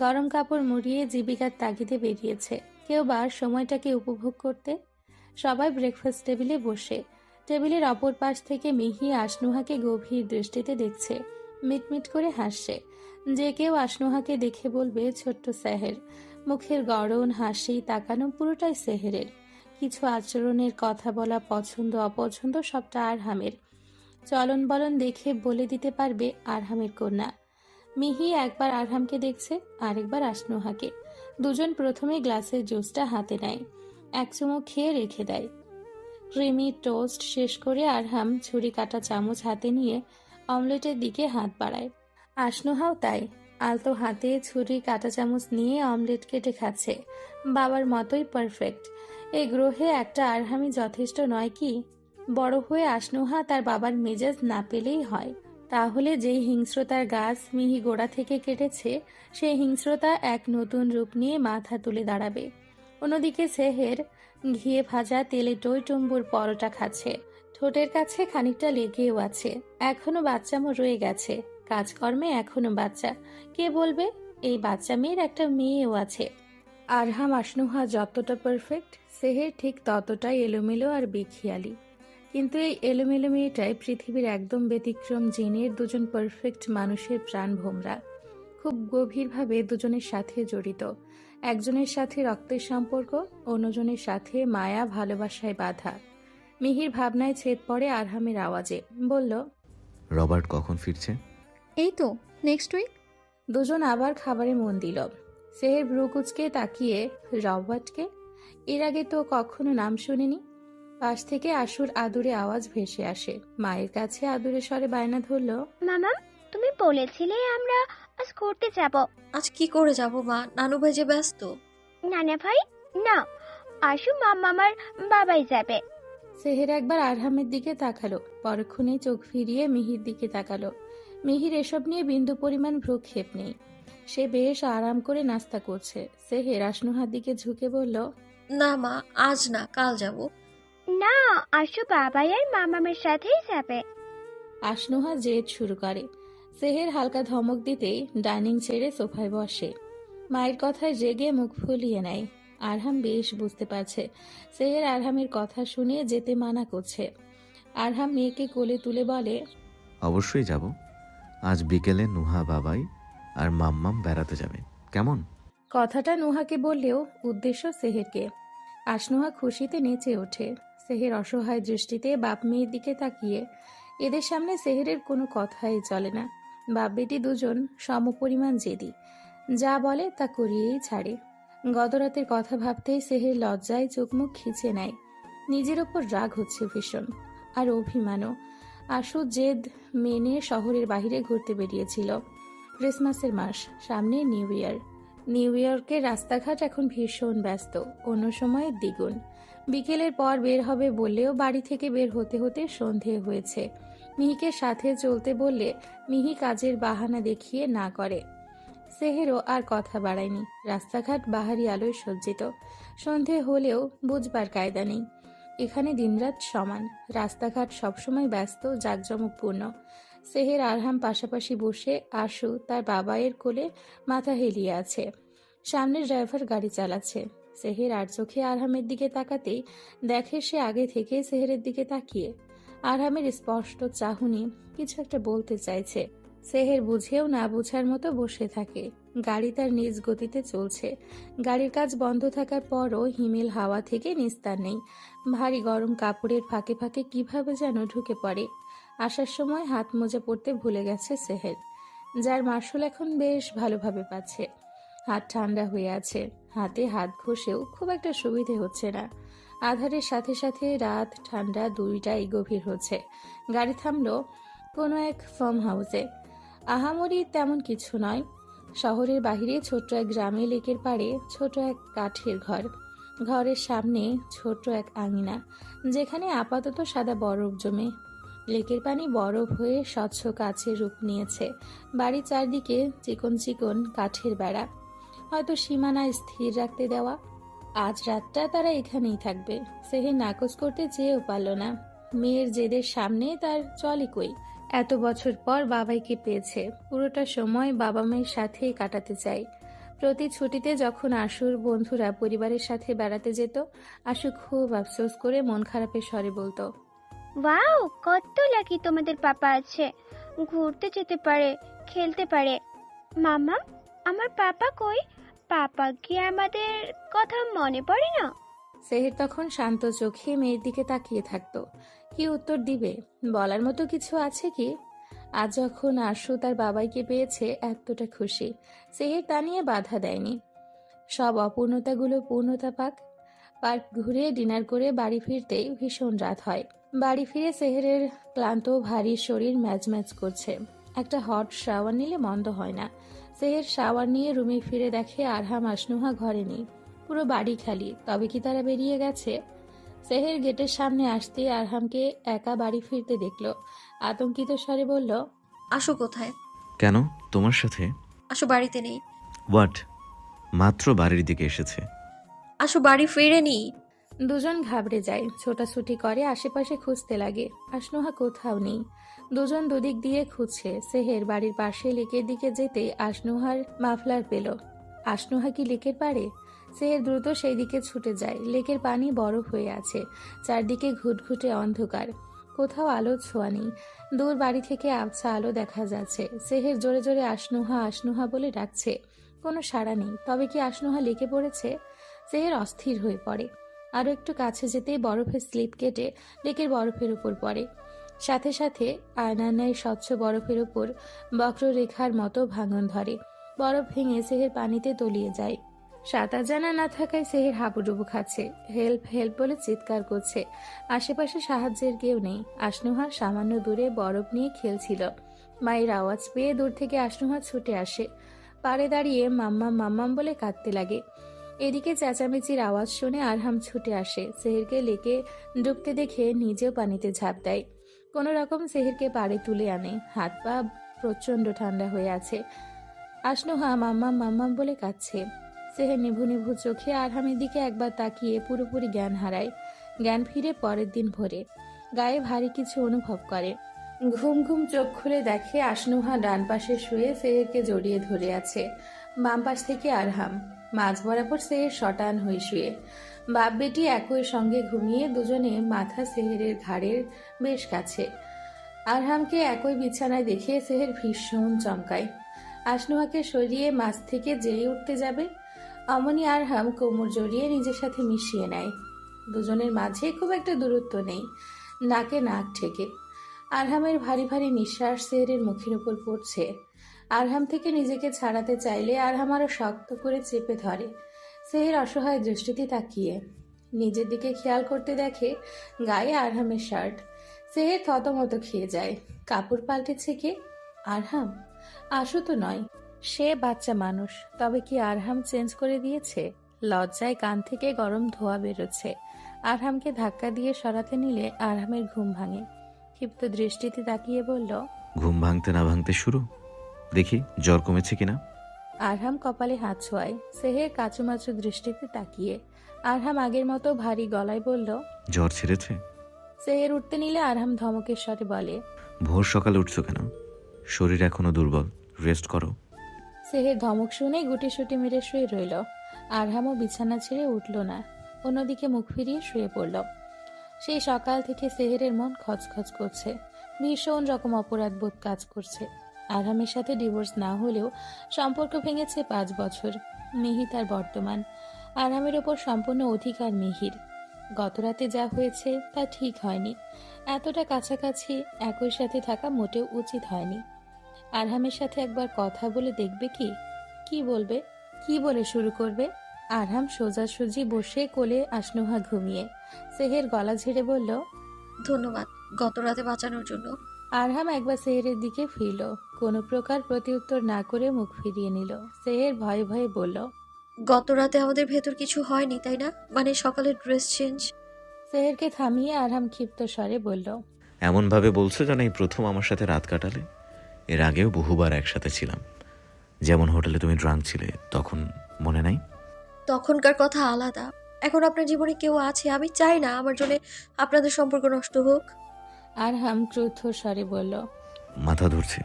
গরম কাপড় মুড়িয়ে জীবিকার তাগিদে বেরিয়েছে কেউ বা সময়টাকে উপভোগ করতে। সবাই ব্রেকফাস্ট টেবিলে বসে। টেবিলের অপর পাশ থেকে মিহি আশনুহাকে গভীর দৃষ্টিতে দেখছে, মিটমিট করে হাসছে। যে কেউ আশনুহাকে দেখে বলবে ছোট্ট সেহের। মুখের গড়ন, হাসি, তাকানো পুরোটাই সেহেরের। কিছু আচরণের, কথা বলা, পছন্দ অপছন্দ সবটা আরহামের। চলন বলন দেখে বলে দিতে পারবে আরহামের কন্যা। মিহি একবার আরহামকে দেখছে, আরেকবার আশনুহাকে। দুজন প্রথমে গ্লাসের জুসটা হাতে নেয়, এক চুমুক খেয়ে রেখে দেয়। ক্রিমি টোস্ট শেষ করে আরহাম ছুরি কাটা চামচ হাতে নিয়ে অমলেটের দিকে হাত বাড়ায়। আশনুহাও তাই, আলতো হাতে ছুরি কাটা চামচ নিয়ে অমলেট কেটে খাচ্ছে। বাবার মতোই পারফেক্ট। এই গ্রহে একটা আরহামই যথেষ্ট নয় কি? বড় হয়ে আশনুহা তার বাবার মেজাজ না পেলেই হয়। তাহলে যেই হিংস্রতার গাছ মিহি গোড়া থেকে কেটেছে, সেই হিংস্রতা এক নতুন রূপ নিয়ে মাথা তুলে দাঁড়াবে। অন্যদিকে সেহের ঘিয়ে ভাজা তেলে টইটুম্বুর পরোটা খাচ্ছে। ঠোঁটের কাছে খানিকটা লেগেও আছে। এখনো বাচ্চামো রয়ে গেছে, কাজকর্মে এখনো বাচ্চা। কে বলবে এই বাচ্চা মেয়ের একটা মেয়েও আছে? আরহাম আশনুহা যতটা পারফেক্ট, সেহের ঠিক ততটাই এলোমেলো আর বেখিয়ালি। কিন্তু এই এলোমেলো মেয়েটাই পৃথিবীর একদম ব্যতিক্রম জিনের দুজন পারফেক্ট মানুষের প্রাণ ভোমরা। খুব গভীরভাবে দুজনের সাথে জড়িত। একজনের সাথে রক্তের সম্পর্ক, অন্যজনের সাথে মায়া ভালোবাসায় বাঁধা। মিহির ভাবনায় ছেদ পড়ে আরহামের আওয়াজে। বলল, রবার্ট কখন ফিরছে? এই তো নেক্সট উইক। দুজন আবার খাবারে মন দিল। সেহের ভ্রুকুচকে তাকিয়ে, রবার্টকে? এর আগে তো কখনো নাম শুনিনি। পাশ থেকে আশুর আদুরে আওয়াজ ভেসে আসে। মায়ের কাছে আদুরে স্বরে বায়না ধরল, মামা, তুমি বলেছিলে আমরা আজ ঘুরতে যাব। আজ কি করে যাব মা? নানু ভাই যে ব্যস্ত। নানা ভাই না, আসু মামার বাবাই যাবে। সেহের একবার আরহামের দিকে তাকালো, পরক্ষণে চোখ ফিরিয়ে মিহির দিকে তাকালো। মিহির এসব নিয়ে বিন্দু পরিমাণ ভ্রুক্ষেপ নেই। সে বেশ আরাম করে নাস্তা করছে। সেহের আশনুহার দিকে ঝুঁকে বলল, না মা, আজ না, কাল যাব। না, আসু বাবাই আর মামামের সাথেই যাবে। আশনুহা জেদ শুরু করে। সেহের হালকা ধমক দিতেই ডাইনিং ছেড়ে সোফায় বসে। মায়ের কথায় জেগে মুখ ফুলিয়ে নেয়। আরহাম বেশ বুঝতে পারছে সেহের আরহামের কথা শুনে যেতে মানা করছে। আরহাম মেয়েকে কোলে তুলে বলে, অবশ্যই যাব। আজ বিকেলে নুহা বাবাই আর মাম্মাম বেড়াতে যাবে, কেমন? কথাটা নুহাকে বললেও উদ্দেশ্য সেহেরকে। আশনুহা খুশিতে নেচে ওঠে। সেহের অসহায় দৃষ্টিতে বাপ মেয়ের দিকে তাকিয়ে। এদের সামনে সেহেরের কোনো কথাই চলে না। বাপ বেটি দুজন সমপরিমাণ জেদি, যা বলে তা করিয়েই ছাড়ে। গতরাতের কথা ভাবতেই সেহের লজ্জায় চোখ মুখ খিচে নেয়। নিজের ওপর রাগ হচ্ছে ভীষণ, আর অভিমানও। আশু জেদ মেনে শহরের বাইরে ঘুরতে বেরিয়েছিল। ক্রিসমাসের মাস, সামনে নিউ ইয়ার। নিউ ইয়র্কের রাস্তাঘাট এখন ভীষণ ব্যস্ত, অন্য সময়ের দ্বিগুণ। বিকেলের পর বের হবে বললেও বাড়ি থেকে বের হতে হতে সন্ধে হয়েছে। মিহিকে সাথে চলতে বললে মিহি কাজের বাহানা দেখিয়ে না করে। সেহেরও আর কথা বাড়ায়নি। রাস্তাঘাট বাহারি আলোয় সজ্জিত। সন্ধে হলেও বুঝবার কায়দা নেই। এখানে দিনরাত সমান, রাস্তাঘাট সবসময় ব্যস্ত, জাঁকজমকপূর্ণ। সেহের আরহাম পাশাপাশি বসে, আশু তার বাবাইয়ের কোলে মাথা হেলিয়ে আছে। সামনের ড্রাইভার গাড়ি চালাচ্ছে। সেহের আর চোখে আরহামের দিকে তাকাতেই দেখে সে আগে থেকে সেহেরের দিকে তাকিয়ে। আরহামের স্পষ্ট চাহনি কিছু একটা বলতে চাইছে। সেহের বুঝেও না বুঝার মতো বসে থাকে। গাড়ি তার নিজ গতিতে চলছে। গাড়ির কাজ বন্ধ থাকার পরও হিমেল হাওয়া থেকে নিস্তার নেই। ভারী গরম কাপড়ের ফাঁকে ফাঁকে কিভাবে যেন ঢুকে পড়ে। আসার সময় হাত মোজা পরতে ভুলে গেছে সেহের, যার মার্শাল এখন বেশ ভালোভাবে পাচ্ছে। হাত ঠান্ডা হয়ে আছে, হাতে হাত ঘষেও খুব একটা সুবিধে হচ্ছে না। আধারের সাথে সাথে রাত ঠান্ডা দুইটাই গভীর হচ্ছে। গাড়ি থামলো কোনো এক ফার্ম হাউসে। আহামরি তেমন কিছু নয়, শহরের বাহিরে ছোট্ট এক গ্রামে লেকের পাড়ে ছোট এক কাঠের ঘর। ঘরের সামনে ছোট্ট এক আঙিনা, যেখানে আপাতত সাদা বরফ জমে। লেকের পানি বরফ হয়ে স্বচ্ছ কাচের রূপ নিয়েছে। বাড়ির চারদিকে চিকন চিকন কাঠের বেড়া, হয়তো সীমানা স্থির রাখতে দেওয়া। আজ রাতটা তারা এখানেই থাকবে। সেহের নাকচ করতে চেয়েও পারল না। মেয়ের জেদের সামনে তার চলে কই। এত বছর পর বাবাইকে পেয়েছে, পুরোটা সময় বাবা মায়ের সাথেই কাটাতে চাই। প্রতি ছুটিতে যখন আশুর বন্ধুরা পরিবারের সাথে বেড়াতে যেত, আশু খুব আফসোস করে মন খারাপের স্বরে বলতো, ওয়াও, কত লাকি তোমাদের পাপা আছে, ঘুরতে যেতে পারে, খেলতে পারে। মামা, আমার পাপা কই? পাপা কি আমাদের কথা মনে পড়ে না? সেহের তখন শান্ত চোখে মেয়ের দিকে তাকিয়ে থাকতো। কি উত্তর দিবে? বলার মতো কিছু আছে কি? আজ যখন আশু তার বাবাইকে পেয়েছে এতটা খুশি, সেহের তা নিয়ে বাধা দেয়নি। সব অপূর্ণতাগুলো পূর্ণতা পাক। পার্ক ঘুরে ডিনার করে বাড়ি ফিরতেই ভীষণ রাত হয়। বাড়ি ফিরে সেহেরের ক্লান্ত ভারী শরীর ম্যাচ ম্যাচ করছে। একটা হট শাওয়ার নিলে মন্দ হয় না। সেহের শাওয়ার নিয়ে রুমে ফিরে দেখে আরহাম আশনুহা ঘরে নেই। পুরো বাড়ি খালি। তবে কি তারা বেরিয়ে গেছে? সেহের গেটের সামনে আসতেই আরহামকে একা বাড়ি ফিরতে দেখলো। আতঙ্কিত স্বরে বলল, আশু কোথায়? কেন, তোমার সাথে? আশু বাড়িতে নেই। হোয়াট? মাত্র বাড়ির দিকে এসেছে। আশু বাড়ি ফিরেনি। দুজন ঘাবড়ে যায়, ছোটাছুটি করে, আশেপাশে খুঁজতে লাগে। আশনুহা কোথাও নেই। দুজন দুদিক দিয়ে খুঁজছে। সেহের বাড়ির পাশে লেকের দিকে যেতেই আশনুহার মাফলার পেল। আশনুহা কি লেকের পাড়ে? সেহের দ্রুত সেই দিকে ছুটে যায়। লেকের পানি বরফ হয়ে আছে, চারদিকে ঘুটঘুটে অন্ধকার, কোথাও আলো ছোঁয়া নেই। দূর বাড়ি থেকে আবছা আলো দেখা যাচ্ছে। সেহের জোরে জোরে আশনুহা আশনুহা বলে ডাকছে, কোনো সাড়া নেই। তবে কি আশনুহা লেকে পড়েছে? সেহের অস্থির হয়ে পড়ে। আরও একটু কাছে যেতেই বরফের স্লিপ কেটে লেকের বরফের উপর পড়ে। সাথে সাথে আয়নার ন্যায় স্বচ্ছ বরফের উপর বক্ররেখার মতো ভাঙন ধরে। বরফ ভেঙে সেহের পানিতে তলিয়ে যায়। সাঁতার জানা না থাকায় সেহের হাবুডুবু খাচ্ছে। হেল্প হেল্প বলে চিৎকার করছে। আশেপাশে সাহায্যের কেউ নেই। আশনুহা সামান্য দূরে বরফ নিয়ে খেলছিল। মায়ের আওয়াজ পেয়ে দূর থেকে আশনুহা ছুটে আসে। পাড়ে দাঁড়িয়ে মাম্মাম মাম্মাম বলে কাঁদতে লাগে। এদিকে চেঁচামেচির আওয়াজ শুনে আরহাম ছুটে আসে। সেহেরকে লেকে ডুবতে দেখে নিজেও পানিতে ঝাঁপ দেয়। কোনো রকম সেহেরকে পাড়ে তুলে আনে। হাত পা প্রচণ্ড ঠান্ডা হয়ে আছে। আশনুহা মাম্মাম মাম্মাম বলে কাঁদছে। সেহের নিভু নিভু চোখে আরহামের দিকে একবার তাকিয়ে পুরোপুরি জ্ঞান হারায়। জ্ঞান ফিরে পরের দিন ভোরে। গায়ে ভারী কিছু অনুভব করে। ঘুম ঘুম চোখ খুলে দেখে আশনুহা ডান পাশে শুয়ে সেহেরকে জড়িয়ে ধরে আছে। বাম পাশ থেকে আরহাম। মাঝ বরাবর সেহের শটান হয়ে শুয়ে। বাপ বেটি একই সঙ্গে ঘুমিয়ে দুজনে মাথা সেহেরের ঘাড়ের বেশ কাছে। আরহামকে একই বিছানায় দেখে সেহের ভীষণ চমকায়। আশনুহাকে সরিয়ে মাছ থেকে যেই উঠতে যাবে, অমনি আরহাম কোমর জড়িয়ে নিজের সাথে মিশিয়ে নেয়। দুজনের মাঝে খুব একটা দূরত্ব নেই, নাকে নাক ঠেকে। আরহামের ভারী ভারী নিঃশ্বাস সেহেরের মুখের উপর পড়ছে। আরহাম থেকে নিজেকে ছাড়াতে চাইলে আরহাম আরো শক্ত করে চেপে ধরে। সেহের অসহায় দৃষ্টিতে তাকিয়ে নিজের দিকে খেয়াল করতে দেখে গায়ে আরহামের শার্ট। সেহের থতমত খেয়ে যায়। কাপড় পাল্টেছে কে? আরহাম? আশু তো নয়, সে বাচ্চা মানুষ। তবে কি আরহাম চেঞ্জ করে দিয়েছে? লজ্জায় কান থেকে গরম ধোঁয়া বেরোচ্ছে। আরহামকে ধাক্কা দিয়ে সরাতে নিলে আরহামের ঘুম ভাঙে। ক্ষিপ্ত দৃষ্টিতে তাকিয়ে বলল, ঘুম ভাঙতে না ভাঙতে শুরু। দেখি জ্বর কমেছে কিনা। আরহাম কপালে হাত ছোঁয়ায়। সেহের কাচুমাচু দৃষ্টিতে তাকিয়ে আরহাম আগের মতো ভারী গলায় বলল, জ্বর ছেড়েছে? সেহের উঠতে নিলে আরহাম ধমকের স্বরে বলে, ভোর সকালে উঠছো কেন? শরীর এখনো দুর্বল, রেস্ট করো। সেহের ধমক শুনে গুটিসুটি মেরে শুয়ে রইল। আরহামও বিছানা ছেড়ে উঠল না, অন্যদিকে মুখ ফিরিয়ে শুয়ে পড়ল। সেই সকাল থেকে সেহেরের মন খচখচ করছে, ভীষণ রকম অপরাধবোধ কাজ করছে। আরহামের সাথে ডিভোর্স না হলেও সম্পর্ক ভেঙেছে 5 বছর। মিহি তার বর্তমান, আরহামের ওপর সম্পূর্ণ অধিকার মিহির। গতরাতে যা হয়েছে তা ঠিক হয়নি। এতটা কাছাকাছি একই সাথে থাকা মোটেও উচিত হয়নি। আরহামের সাথে একবার কথা বলে দেখবে কি? কি বলবে? কি বলে শুরু করবে? আরহাম সোজাসুজি বসে কোলে আশনুহা ঘুমিয়ে। সেহের গলা ঝেড়ে বলল, ধন্যবাদ গত রাতে বাঁচানোর জন্য। আরহাম একবার সেহেরের দিকে ফিরল, কোনো প্রকার প্রতিউত্তর না করে মুখ ফিরিয়ে নিল। সেহের ভয়ে ভয়ে বলল, গত রাতে আমাদের ভেতর কিছু হয়নি তাই না? মানে সকালের ড্রেস চেঞ্জ। সেহেরকে থামিয়ে আরহাম ক্ষিপ্ত স্বরে বলল, এমনভাবে বলছো যেন এই প্রথম আমার সাথে রাত কাটালে। এর আগেও বহুবার একসাথে ছিলাম, যেমন হোটেলে তুমি ড্রাঙ্ক ছিলে তখন, মনে নাই? তখনকার কথা আলাদা। এখন আপনার জীবনে কেউ আছে, আমি চাই না আমার জন্য আপনাদের সম্পর্ক নষ্ট হোক। আরহাম ক্রুদ্ধ স্বরে বলল। মাথা ধরছে,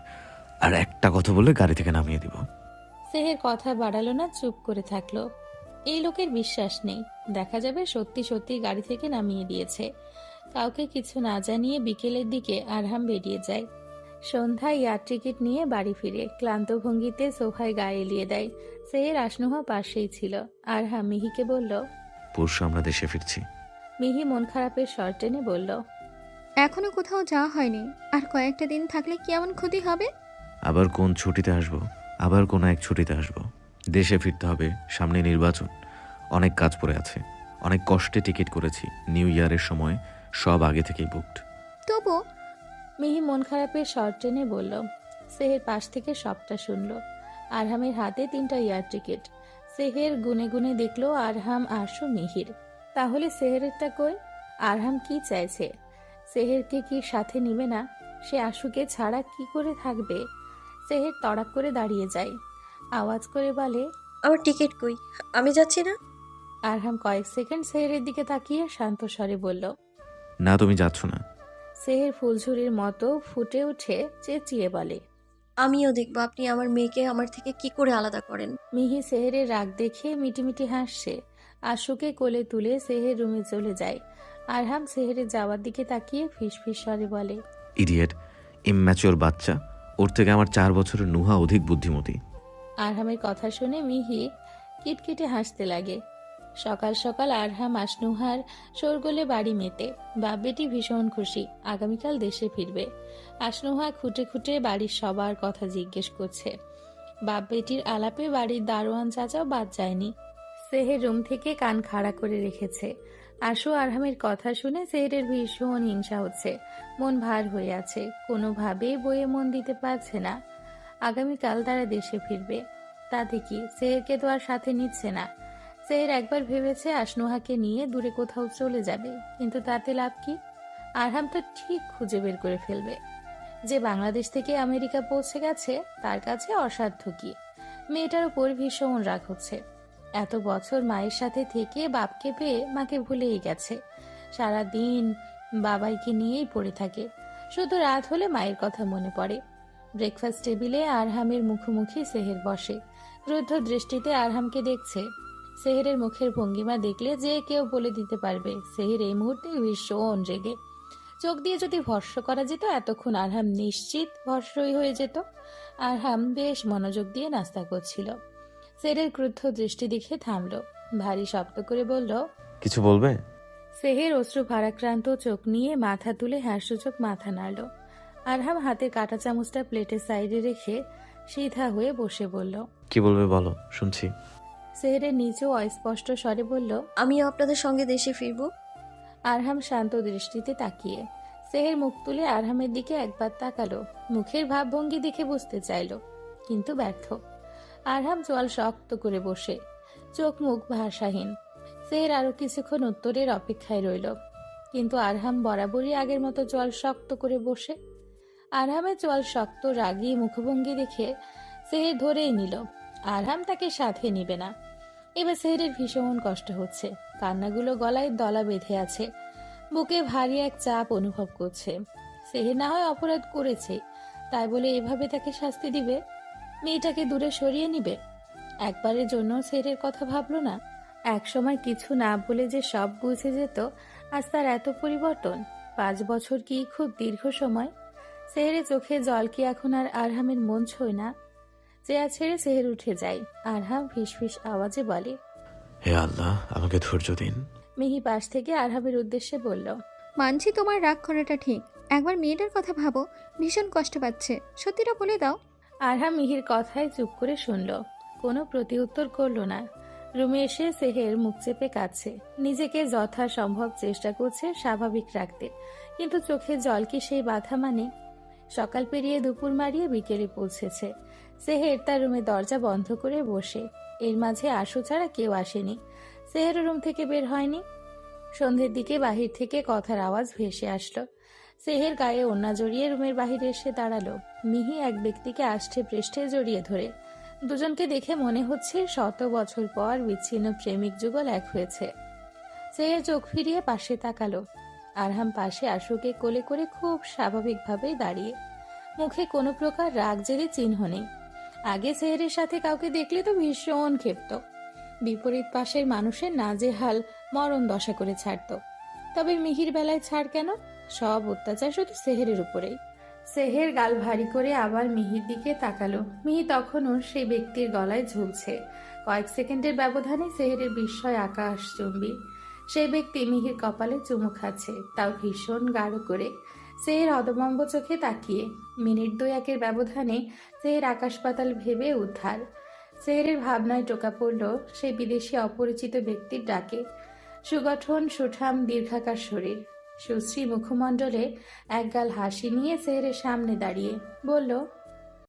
আর একটা কথা বলে গাড়ি থেকে নামিয়ে দিব। সেহের কথা বাড়ালো না, চুপ করে থাকলো। এই লোকের বিশ্বাস নেই, দেখা যাবে সত্যি সত্যি গাড়ি থেকে নামিয়ে দিয়েছে। কাউকে কিছু না জানিয়ে বিকেলের দিকে আরহাম বেরিয়ে যায়। সন্ধ্যায় এয়ার টিকিট নিয়ে বাড়ি ফিরে ক্লান্ত ভঙ্গিতে সোফায় গায়ে এলিয়ে দেয়। সেহের আশনুহা পাশেই ছিল। আরহাম মিহিকে বলল। পরশু আমরা দেশে ফিরছি। মিহি মন খারাপের স্বর টেনে বলল, এখনো কোথাও যাওয়া হয়নি, আর কয়েকটা দিন থাকলে কি এমন ক্ষতি হবে? আবার কোন ছুটিতে আসবো? আবার কোনো এক ছুটিতে আসবো। দেশে ফিরতে হবে, সামনে নির্বাচন, অনেক কাজ পড়ে আছে। অনেক কষ্টে টিকিট করেছি, নিউ ইয়ারের সময় সব আগে থেকেই বুকড। তবু মিহি মন খারাপের স্বর টেনে বলল। সেহের পাশ থেকে সবটা শুনল। আরহামের হাতে 3টা এয়ার টিকিট। সেহের গুনে গুনে দেখলো আরহাম, আশু, মিহির। তাহলে সেহেরেরটা কই? আরহাম কি চাইছে? সেহেরকে কি সাথে নিবে না? সে আশুকে ছাড়া কি করে থাকবে? সেহের তড়াক করে দাঁড়িয়ে যায়, আওয়াজ করে বলে, আমার টিকিট কই? আমি যাচ্ছি না। আরহাম কয়েক সেকেন্ড সেহেরের দিকে তাকিয়ে শান্ত স্বরে বলল। না, তুমি যাচ্ছ না। সেহের ফুলঝুরির মতো ফুটে উঠে চেঁচিয়ে বলে, আমিও দেখবো আপনি আমার মেয়েকে আমার থেকে কি করে আলাদা করেন। মিহি সেহেরের রাগ দেখে মিটিমিটি হাসছে। আশুকে কোলে তুলে সেহের রুমে চলে যায়। আরহাম সেহেরের যাওয়ার দিকে তাকিয়ে ফিসফিস স্বরে বলে, ইডিয়েট, ইম্যাচিওর বাচ্চা। ওর থেকে আমার 4 বছরের নুহা অধিক বুদ্ধিমতী। আরহামের কথা শুনে মিহি কিটকিটে হাসতে লাগে। সকাল সকাল আরহাম আশনুহার শোরগোলে বাড়ি মেতে। বাপ বেটি ভীষণ খুশি, আগামীকাল দেশে ফিরবে। আশনুহা খুঁটে খুঁটে বাড়ির সবার কথা জিজ্ঞেস করছে। বাপ বেটির আলাপে বাড়ির দারোয়ান চাচাও বাদ যায়নি। সেহের রুম থেকে কান খাড়া করে রেখেছে। আশু আরহামের কথা শুনে সেহেরের ভীষণ হিংসা হচ্ছে, মন ভার হয়ে আছে, কোনোভাবেই বইয়ে মন দিতে পারছে না। আগামীকাল তারা দেশে ফিরবে, তাতে কি? সেহেরকে তো আর সাথে নিচ্ছে না। সেহের একবার ভেবেছে আশনুহাকে নিয়ে দূরে কোথাও চলে যাবে, কিন্তু তাতে লাভ কি? আরহাম তো ঠিক খুঁজে বের করে ফেলবে। যে বাংলাদেশ থেকে আমেরিকা পৌঁছে গেছে তার কাছে অসাধ্য কি? মেয়েটার উপর ভীষণ রাগ হচ্ছে। এত বছর মায়ের সাথে থেকে বাপকে পেয়ে মাকে ভুলেই গেছে। সারা দিন বাবাইকে নিয়েই পড়ে থাকে, শুধু রাত হলে মায়ের কথা মনে পড়ে। ব্রেকফাস্ট টেবিলে আরহামের মুখোমুখি সেহের বসে, ক্রুদ্ধ দৃষ্টিতে আরহামকে দেখছে। সেহেরের মুখের ভঙ্গিমা দেখলে যে কেউ বলে দিতে পারবে সেহের এই মুহূর্তে ভীষণ রেগে। চোখ দিয়ে যদি ভর্ষ করা যেত এতক্ষণ আরহাম নিশ্চিত ভর্ষই হয়ে যেত। আরহাম বেশ মনোযোগ দিয়ে নাস্তা করছিল। সেহের ক্রুদ্ধ দৃষ্টি দেখে থামলো, ভারী শক্ত করে বলল, কিছু বলবে? সেহের অশ্রু ভারাক্রান্ত চোখ নিয়ে মাথা তুলে হাস্যচোখ মাথা নাড়ল। আরহাম হাতের কাঁটা চামচটা প্লেটের সাইডে রেখে সিধা হয়ে বসে বলল, কি বলবে বলো, শুনছি। সেহেরের নিচেও অস্পষ্ট স্বরে বলল, আমিও আপনাদের সঙ্গে দেশে ফিরবো। আরহাম শান্ত দৃষ্টিতে তাকিয়ে। সেহের মুখ তুলে আরহামের দিকে একবার তাকালো, মুখের ভাবভঙ্গি দেখে বুঝতে চাইল, কিন্তু ব্যর্থ। আরহাম চোয়াল শক্ত করে বসে, চোখ মুখ ভাষাহীন। সেহের আরো কিছুক্ষণ উত্তরের অপেক্ষায় রইল, কিন্তু আরহাম বরাবরই আগের মতো চোয়াল শক্ত করে বসে। আরহামের চোয়াল শক্ত রাগী মুখভঙ্গি দেখে সেহের ধরেই নিল আরহাম তাকে সাথে নিবে না। এবার সেহেরের ভীষণ কষ্ট হচ্ছে, কান্নাগুলো গলায় দলা বেঁধে আছে, বুকে ভারী এক চাপ অনুভব করছে। সেহের না হয় অপরাধ করেছে, তাই বলে এভাবে তাকে শাস্তি দিবে? মেয়েটাকে দূরে সরিয়ে নিবে? একবারের জন্য সেহের কথা ভাবলো না? একসময় কিছু না বলে যে সব বুঝে যেত, আজ তার এত পরিবর্তন। 5 বছর কি খুব দীর্ঘ সময়? সেহেরের চোখে জল কি এখন আর আরহামের মন ছয় না? চেয়ার ছেড়ে সেহের উঠে যায়। আরহাম ফিসফিস আওয়াজে বলে, হে আল্লাহ, আমাকে ধৈর্য দিন। মিহি পাশ থেকে আরহামের উদ্দেশ্যে বলল, মানছি তোমার রাগ করাটা ঠিক, একবার মেয়েটার কথা ভাবো, ভীষণ কষ্ট পাচ্ছে, সত্যিটা বলে দাও। আরহাম মিহির কথায় চুপ করে শুনল, কোনো প্রতিউত্তর করল না। রুমে এসে সেহের মুখ চেপে কাঁদছে, নিজেকে যথাসম্ভব চেষ্টা করছে স্বাভাবিক রাখতে, কিন্তু চোখে জল কি সেই বাধা মানে? সকাল পেরিয়ে দুপুর মারিয়ে বিকেলে পৌঁছেছে। সেহের তার রুমে দরজা বন্ধ করে বসে। এর মাঝে আশু ছাড়া কেউ আসেনি। সেহের রুম থেকে বের হয়নি। সন্ধ্যের দিকে বাহির থেকে কথার আওয়াজ ভেসে আসলো। সেহের গায়ে ওড়না জড়িয়ে রুমের বাহিরে এসে দাঁড়ালো। মিহি এক ব্যক্তিকে আষ্টে পৃষ্ঠে জড়িয়ে ধরে। দুজনকে দেখে মনে হচ্ছে 100 বছর পর বিচ্ছিন্ন প্রেমিক যুগল এক হয়েছে। সেহের চোখ ফিরিয়ে পাশে তাকালো। আরহাম পাশে আশুকে কোলে করে খুব স্বাভাবিকভাবেই দাঁড়িয়ে, মুখে কোনো প্রকার রাগ জেরে চিহ্ন নেই। আগে সেহেরের সাথে কাউকে দেখলে তো ভীষণ ক্ষেপ্ত, বিপরীত পাশের মানুষের নাজেহাল মরণ দশা করে ছাড়ত। তবে মিহির বেলায় ছাড় কেন? সব অত্যাচার শুধু সেহেরের উপরেই। সেহের গাল ভারী করে আবার মিহির দিকে তাকালো। মিহি তখনও সেই ব্যক্তির গলায় ঝুলছে। কয়েক সেকেন্ডের ব্যবধানে সেহেরের বিস্ময় আকাশচুম্বী। সেই ব্যক্তি মিহির কপালে চুমু খাচ্ছে, তাও ভীষণ গাঢ় করে। সেহের হতভম্ব চোখে তাকিয়ে। মিনিট 2-1 ব্যবধানে সেহের আকাশ পাতাল ভেবে উদ্ধার। সেহেরের ভাবনায় টোকা পড়ল সেই বিদেশি অপরিচিত ব্যক্তির ডাকে। সুগঠন, সুঠাম, দীর্ঘাকার শরীর, সুশ্রী মুখমণ্ডলে একগাল হাসি নিয়ে সেহেরের সামনে দাঁড়িয়ে বলল,